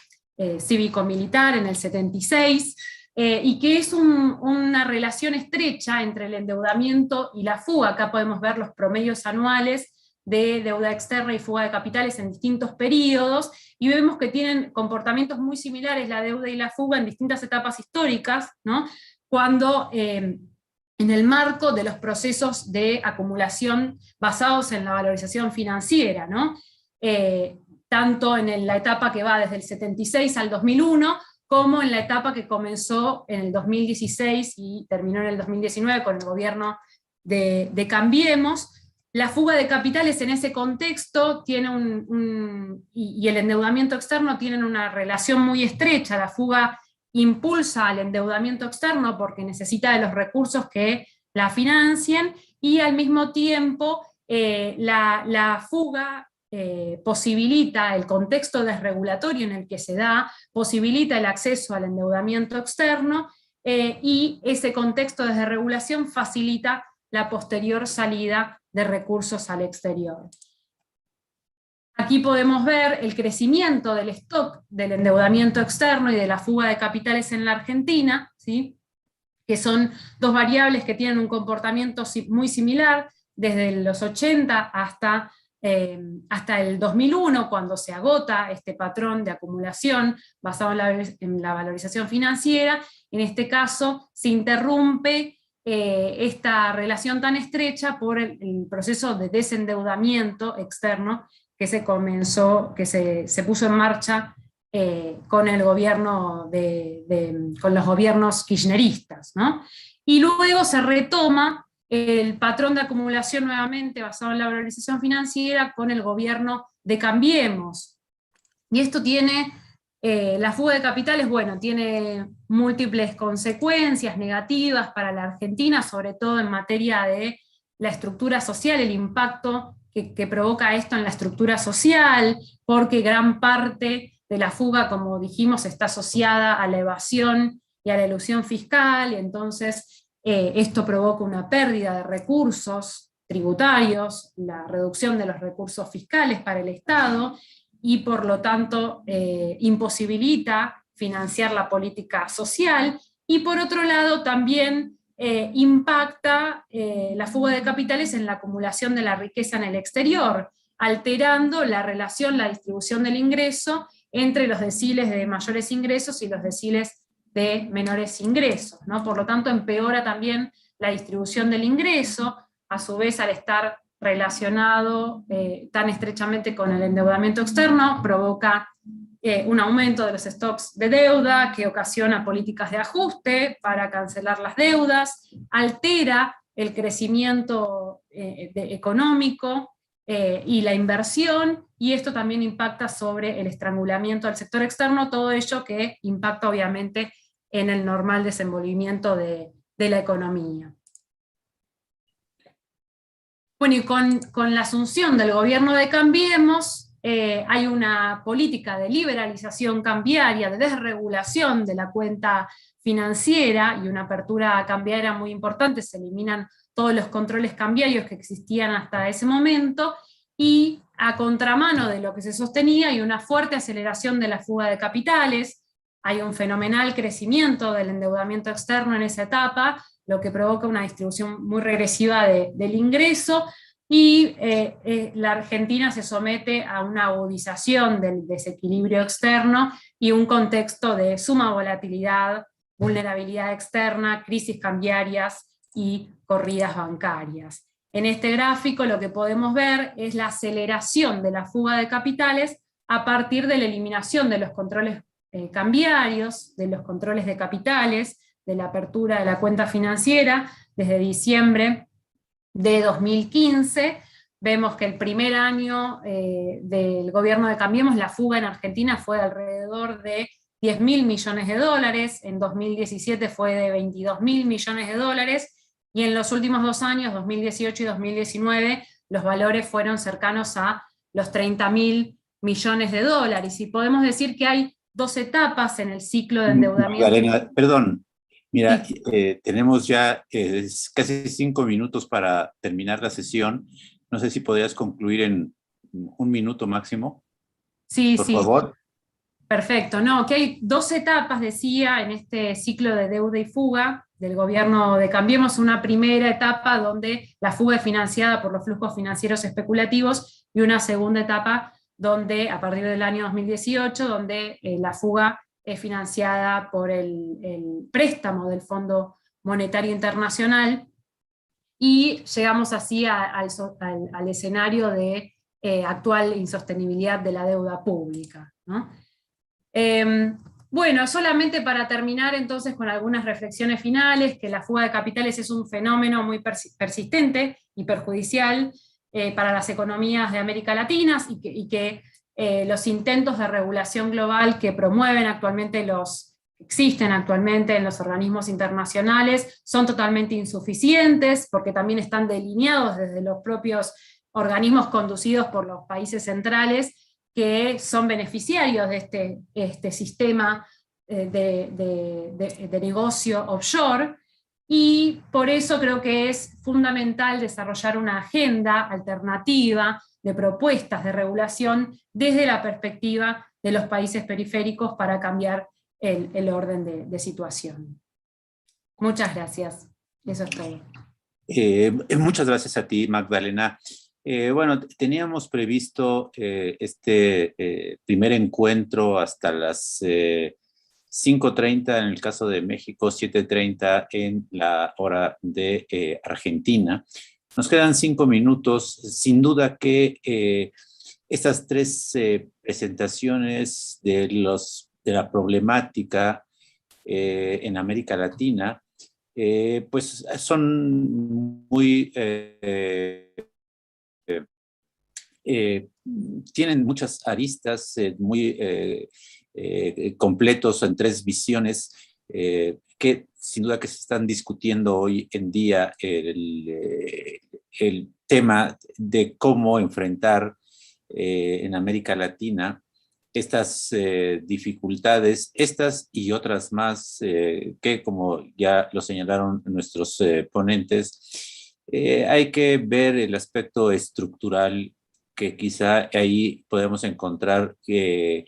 cívico-militar en el 76, y que es una relación estrecha entre el endeudamiento y la fuga. Acá podemos ver los promedios anuales de deuda externa y fuga de capitales en distintos periodos, y vemos que tienen comportamientos muy similares la deuda y la fuga en distintas etapas históricas, ¿no? Cuando en el marco de los procesos de acumulación basados en la valorización financiera, ¿no? Tanto en la etapa que va desde el 76 al 2001, como en la etapa que comenzó en el 2016 y terminó en el 2019 con el gobierno de Cambiemos. La fuga de capitales en ese contexto tiene y el endeudamiento externo tienen una relación muy estrecha. La fuga impulsa al endeudamiento externo porque necesita de los recursos que la financien, y al mismo tiempo la fuga posibilita el contexto desregulatorio en el que se da, posibilita el acceso al endeudamiento externo, y ese contexto de desregulación facilita la posterior salida de recursos al exterior. Aquí podemos ver el crecimiento del stock del endeudamiento externo y de la fuga de capitales en la Argentina, ¿sí? Que son dos variables que tienen un comportamiento muy similar desde los 80 hasta hasta el 2001, cuando se agota este patrón de acumulación basado en la valorización financiera. En este caso se interrumpe esta relación tan estrecha por el proceso de desendeudamiento externo que se puso en marcha con el gobierno con los gobiernos kirchneristas, ¿no? Y luego se retoma el patrón de acumulación nuevamente basado en la valorización financiera con el gobierno de Cambiemos. Y esto tiene, la fuga de capitales, bueno, tiene múltiples consecuencias negativas para la Argentina, sobre todo en materia de la estructura social, el impacto que provoca esto en la estructura social, porque gran parte de la fuga, como dijimos, está asociada a la evasión y a la elusión fiscal, y entonces esto provoca una pérdida de recursos tributarios, la reducción de los recursos fiscales para el Estado, y por lo tanto imposibilita financiar la política social, y por otro lado también impacta la fuga de capitales en la acumulación de la riqueza en el exterior, alterando la relación, la distribución del ingreso entre los deciles de mayores ingresos y los deciles de menores ingresos, ¿no? Por lo tanto, empeora también la distribución del ingreso, a su vez, al estar relacionado tan estrechamente con el endeudamiento externo, provoca un aumento de los stocks de deuda que ocasiona políticas de ajuste para cancelar las deudas, altera el crecimiento económico y la inversión, y esto también impacta sobre el estrangulamiento del sector externo, todo ello que impacta obviamente en el normal desenvolvimiento de la economía. Bueno, y con la asunción del gobierno de Cambiemos, hay una política de liberalización cambiaria, de desregulación de la cuenta financiera y una apertura cambiaria muy importante. Se eliminan todos los controles cambiarios que existían hasta ese momento, y a contramano de lo que se sostenía hay una fuerte aceleración de la fuga de capitales, hay un fenomenal crecimiento del endeudamiento externo en esa etapa, lo que provoca una distribución muy regresiva del ingreso, y la Argentina se somete a una agudización del desequilibrio externo y un contexto de suma volatilidad, vulnerabilidad externa, crisis cambiarias y corridas bancarias. En este gráfico lo que podemos ver es la aceleración de la fuga de capitales a partir de la eliminación de los controles cambiarios, de los controles de capitales, de la apertura de la cuenta financiera. Desde diciembre de 2015, vemos que el primer año del gobierno de Cambiemos, la fuga en Argentina fue de alrededor de 10.000 millones de dólares, en 2017 fue de 22.000 millones de dólares, y en los últimos 2 años, 2018 y 2019, los valores fueron cercanos a los 30.000 millones de dólares, y podemos decir que hay 2 etapas en el ciclo de endeudamiento. Magdalena, perdón, mira, sí. Tenemos ya casi 5 minutos para terminar la sesión. No sé si podrías concluir en 1 minuto máximo. Sí, por favor. Perfecto. No, que hay 2 etapas, decía, en este ciclo de deuda y fuga del gobierno de Cambiemos. Una primera etapa donde la fuga es financiada por los flujos financieros especulativos, y una segunda etapa donde, a partir del año 2018, donde la fuga es financiada por el préstamo del Fondo Monetario Internacional, y llegamos así al escenario de actual insostenibilidad de la deuda pública, ¿no? Bueno, solamente para terminar entonces con algunas reflexiones finales, que la fuga de capitales es un fenómeno muy persistente y perjudicial para las economías de América Latina, y que los intentos de regulación global que existen actualmente en los organismos internacionales son totalmente insuficientes, porque también están delineados desde los propios organismos conducidos por los países centrales, que son beneficiarios de este sistema de negocio offshore, y por eso creo que es fundamental desarrollar una agenda alternativa de propuestas de regulación desde la perspectiva de los países periféricos para cambiar el orden de situación. Muchas gracias. Eso es todo. Muchas gracias a ti, Magdalena. Bueno, teníamos previsto este primer encuentro hasta las 5:30 en el caso de México, 7:30 en la hora de Argentina. Nos quedan 5 minutos. Sin duda que estas tres presentaciones de la problemática en América Latina, pues son muy tienen muchas aristas muy completos en tres visiones que sin duda que se están discutiendo hoy en día el tema de cómo enfrentar en América Latina estas dificultades, estas y otras más que, como ya lo señalaron nuestros ponentes, hay que ver el aspecto estructural, que quizá ahí podemos encontrar que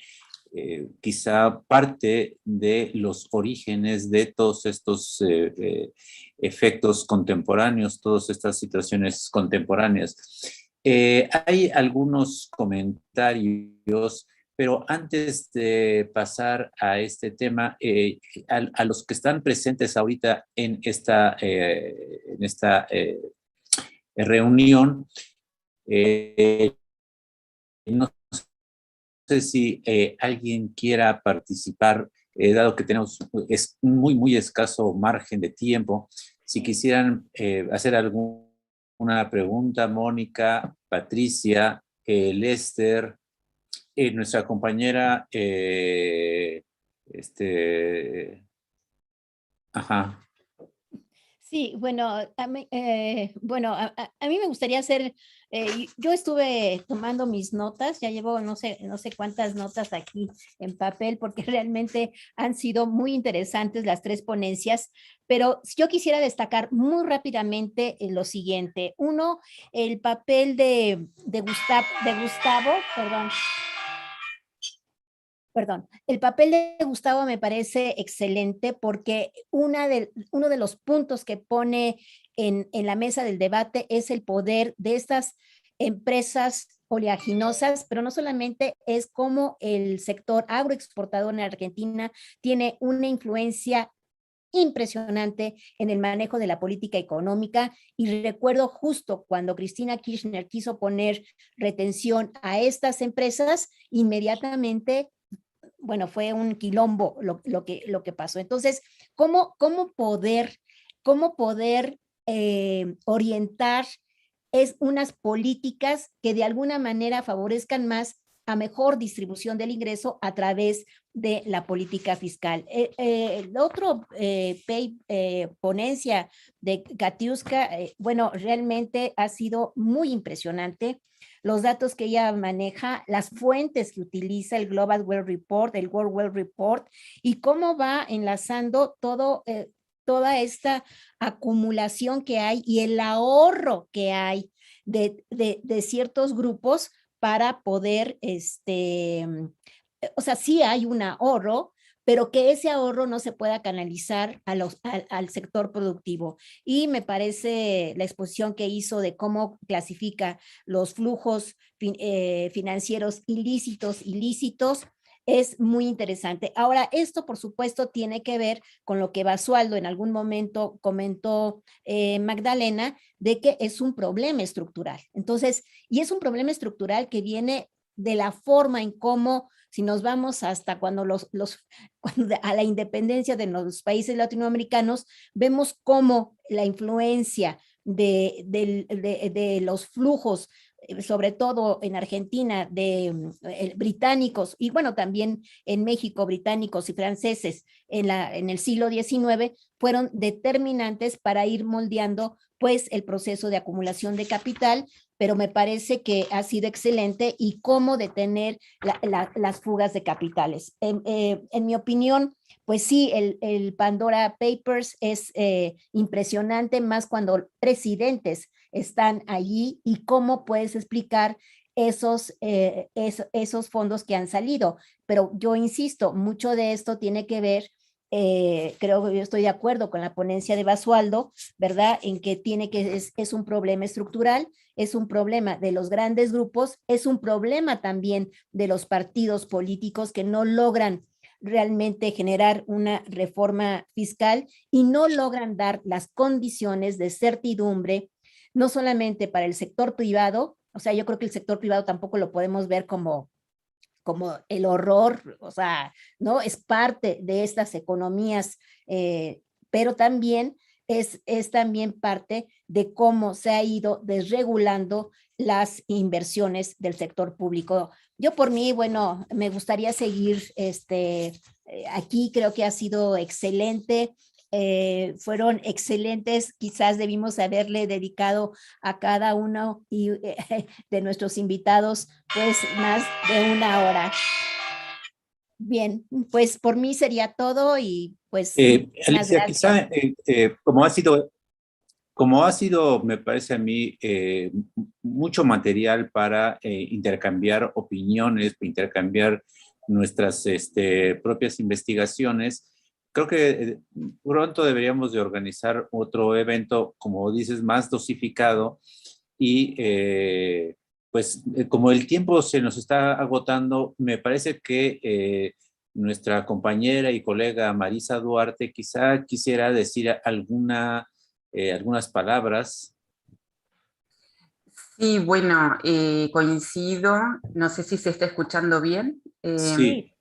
quizá parte de los orígenes de todos estos efectos contemporáneos, todas estas situaciones contemporáneas. Hay algunos comentarios, pero antes de pasar a este tema, a los que están presentes ahorita en esta reunión, no sé si alguien quiera participar, dado que tenemos muy escaso margen de tiempo. Si quisieran hacer alguna pregunta, Mónica, Patricia, Lester, nuestra compañera, ajá. Sí, bueno, a mí me gustaría hacer, yo estuve tomando mis notas, ya llevo no sé cuántas notas aquí en papel, porque realmente han sido muy interesantes las tres ponencias, pero yo quisiera destacar muy rápidamente lo siguiente. Uno, el papel de Gustavo, perdón, el papel de Gustavo me parece excelente porque uno de los puntos que pone en la mesa del debate es el poder de estas empresas oleaginosas, pero no solamente es como el sector agroexportador en Argentina tiene una influencia impresionante en el manejo de la política económica, y recuerdo justo cuando Cristina Kirchner quiso poner retención a estas empresas, inmediatamente, bueno, fue un quilombo lo que pasó. Entonces, ¿cómo poder orientar unas políticas que de alguna manera favorezcan más a mejor distribución del ingreso a través de la política fiscal? El otro ponencia de Katiuska, bueno, realmente ha sido muy impresionante. Los datos que ella maneja, las fuentes que utiliza, el Global Wealth Report, el World Wealth Report, y cómo va enlazando toda esta acumulación que hay y el ahorro que hay de ciertos grupos para poder, o sea, sí hay un ahorro, pero que ese ahorro no se pueda canalizar al sector productivo. Y me parece la exposición que hizo de cómo clasifica los flujos financieros ilícitos, es muy interesante. Ahora, esto por supuesto tiene que ver con lo que Basualdo en algún momento comentó, Magdalena, de que es un problema estructural. Entonces, y es un problema estructural que viene de la forma en cómo, si nos vamos hasta cuando a la independencia de los países latinoamericanos, vemos cómo la influencia de los flujos, sobre todo en Argentina, de británicos, y bueno, también en México, británicos y franceses en el siglo XIX, fueron determinantes para ir moldeando pues el proceso de acumulación de capital, pero me parece que ha sido excelente y cómo detener las fugas de capitales. En mi opinión, pues sí, el Pandora Papers es impresionante, más cuando presidentes están allí, y cómo puedes explicar esos fondos que han salido. Pero yo insisto, mucho de esto tiene que ver creo que yo estoy de acuerdo con la ponencia de Basualdo, ¿verdad? En que es un problema estructural, es un problema de los grandes grupos, es un problema también de los partidos políticos que no logran realmente generar una reforma fiscal y no logran dar las condiciones de certidumbre, no solamente para el sector privado, o sea, yo creo que el sector privado tampoco lo podemos ver como el horror, o sea, ¿no? Es parte de estas economías, pero también es también parte de cómo se ha ido desregulando las inversiones del sector público. Yo por mí, bueno, me gustaría seguir aquí, creo que ha sido excelente. Fueron excelentes, quizás debimos haberle dedicado a cada uno de nuestros invitados pues más de una hora. Bien, pues por mí sería todo y pues Alicia, gracias. quizá como ha sido, me parece a mí, mucho material para intercambiar opiniones, intercambiar nuestras propias investigaciones, creo que pronto deberíamos de organizar otro evento, como dices, más dosificado y pues como el tiempo se nos está agotando, me parece que nuestra compañera y colega Marisa Duarte quizá quisiera decir algunas palabras. Sí, bueno, coincido, no sé si se está escuchando bien. Sí.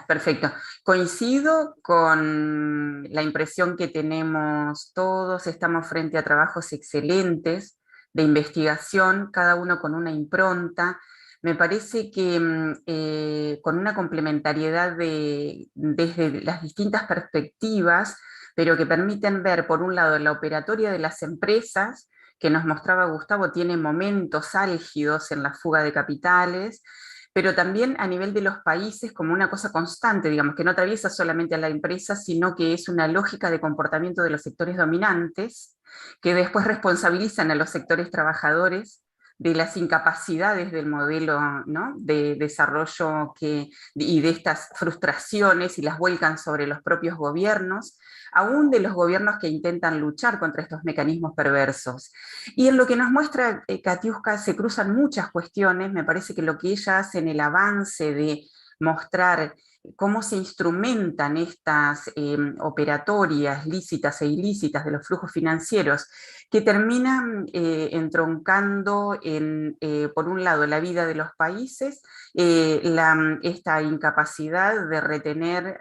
Perfecto. Coincido con la impresión que tenemos todos, estamos frente a trabajos excelentes de investigación, cada uno con una impronta. Me parece que con una complementariedad desde las distintas perspectivas, pero que permiten ver, por un lado, la operatoria de las empresas, que nos mostraba Gustavo, tiene momentos álgidos en la fuga de capitales, pero también a nivel de los países como una cosa constante, digamos, que no atraviesa solamente a la empresa, sino que es una lógica de comportamiento de los sectores dominantes, que después responsabilizan a los sectores trabajadores de las incapacidades del modelo, ¿no?, de desarrollo y de estas frustraciones y las vuelcan sobre los propios gobiernos, aún de los gobiernos que intentan luchar contra estos mecanismos perversos. Y en lo que nos muestra Katiuska se cruzan muchas cuestiones. Me parece que lo que ella hace en el avance de mostrar cómo se instrumentan estas operatorias lícitas e ilícitas de los flujos financieros, que terminan entroncando por un lado, la vida de los países, esta incapacidad de retener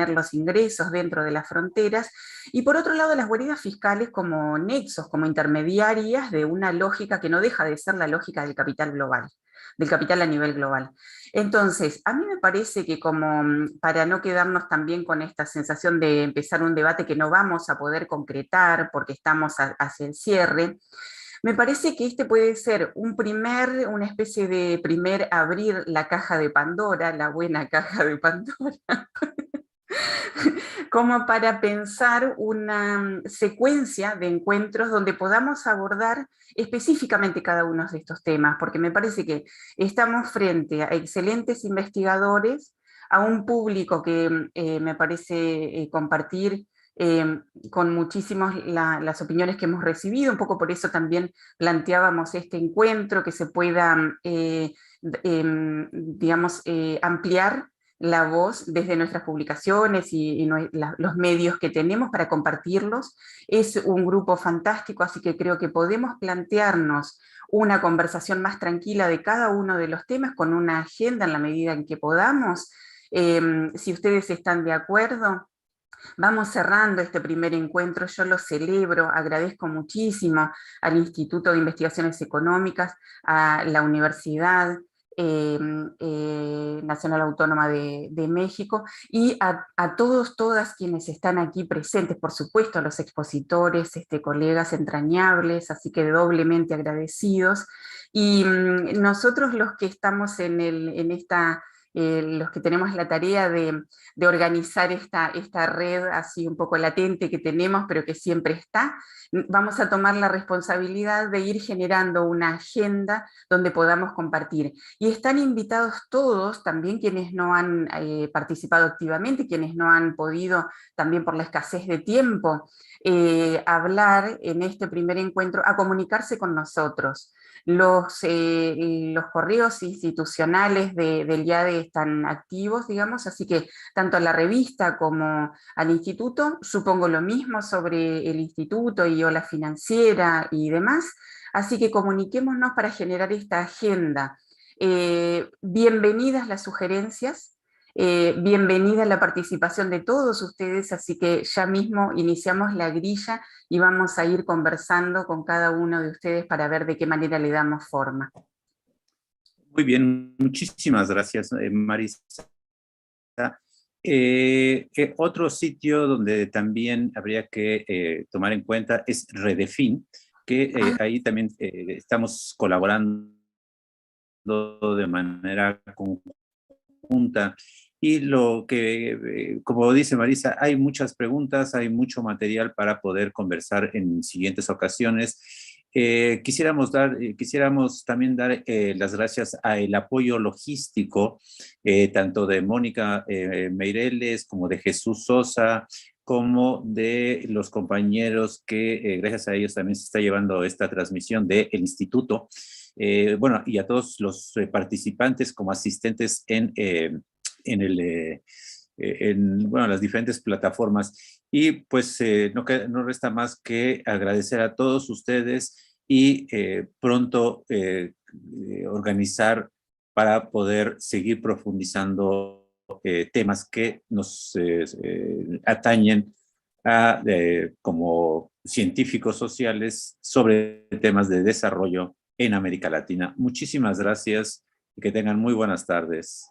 los ingresos dentro de las fronteras, y por otro lado, las guaridas fiscales como nexos, como intermediarias de una lógica que no deja de ser la lógica del capital global, del capital a nivel global. Entonces, a mí me parece que como para no quedarnos también con esta sensación de empezar un debate que no vamos a poder concretar porque estamos hacia el cierre, me parece que este puede ser una especie de primer abrir la caja de Pandora, la buena caja de Pandora, como para pensar una secuencia de encuentros donde podamos abordar específicamente cada uno de estos temas, porque me parece que estamos frente a excelentes investigadores, a un público que me parece compartir con muchísimos las opiniones que hemos recibido, un poco por eso también planteábamos este encuentro, que se pueda, digamos, ampliar la voz desde nuestras publicaciones y los medios que tenemos para compartirlos. Es un grupo fantástico, así que creo que podemos plantearnos una conversación más tranquila de cada uno de los temas con una agenda en la medida en que podamos. Si ustedes están de acuerdo, vamos cerrando este primer encuentro. Yo lo celebro, agradezco muchísimo al Instituto de Investigaciones Económicas, a la Universidad Nacional Autónoma de México, y a todas quienes están aquí presentes, por supuesto a los expositores, colegas entrañables, así que doblemente agradecidos. Y nosotros los que estamos en esta los que tenemos la tarea de organizar esta red así un poco latente que tenemos, pero que siempre está, vamos a tomar la responsabilidad de ir generando una agenda donde podamos compartir. Y están invitados todos, también quienes no han participado activamente, quienes no han podido, también por la escasez de tiempo, hablar en este primer encuentro, a comunicarse con nosotros. Los correos institucionales del IADE están activos, digamos, así que tanto a la revista como al instituto, supongo lo mismo sobre el instituto y Ola Financiera y demás, así que comuniquémonos para generar esta agenda. Bienvenidas las sugerencias, bienvenida la participación de todos ustedes, así que ya mismo iniciamos la grilla y vamos a ir conversando con cada uno de ustedes para ver de qué manera le damos forma. Muy bien, muchísimas gracias, Marisa. Otro sitio donde también habría que tomar en cuenta es Redefin, que ahí también estamos colaborando de manera conjunta. Y lo que, como dice Marisa, hay muchas preguntas, hay mucho material para poder conversar en siguientes ocasiones. Quisiéramos también dar las gracias al apoyo logístico, tanto de Mónica Meireles como de Jesús Sosa, como de los compañeros que gracias a ellos también se está llevando esta transmisión del instituto. Bueno, y a todos los participantes como asistentes en las diferentes plataformas. Y pues no resta más que agradecer a todos ustedes y pronto organizar para poder seguir profundizando temas que nos atañen como científicos sociales sobre temas de desarrollo en América Latina. Muchísimas gracias y que tengan muy buenas tardes.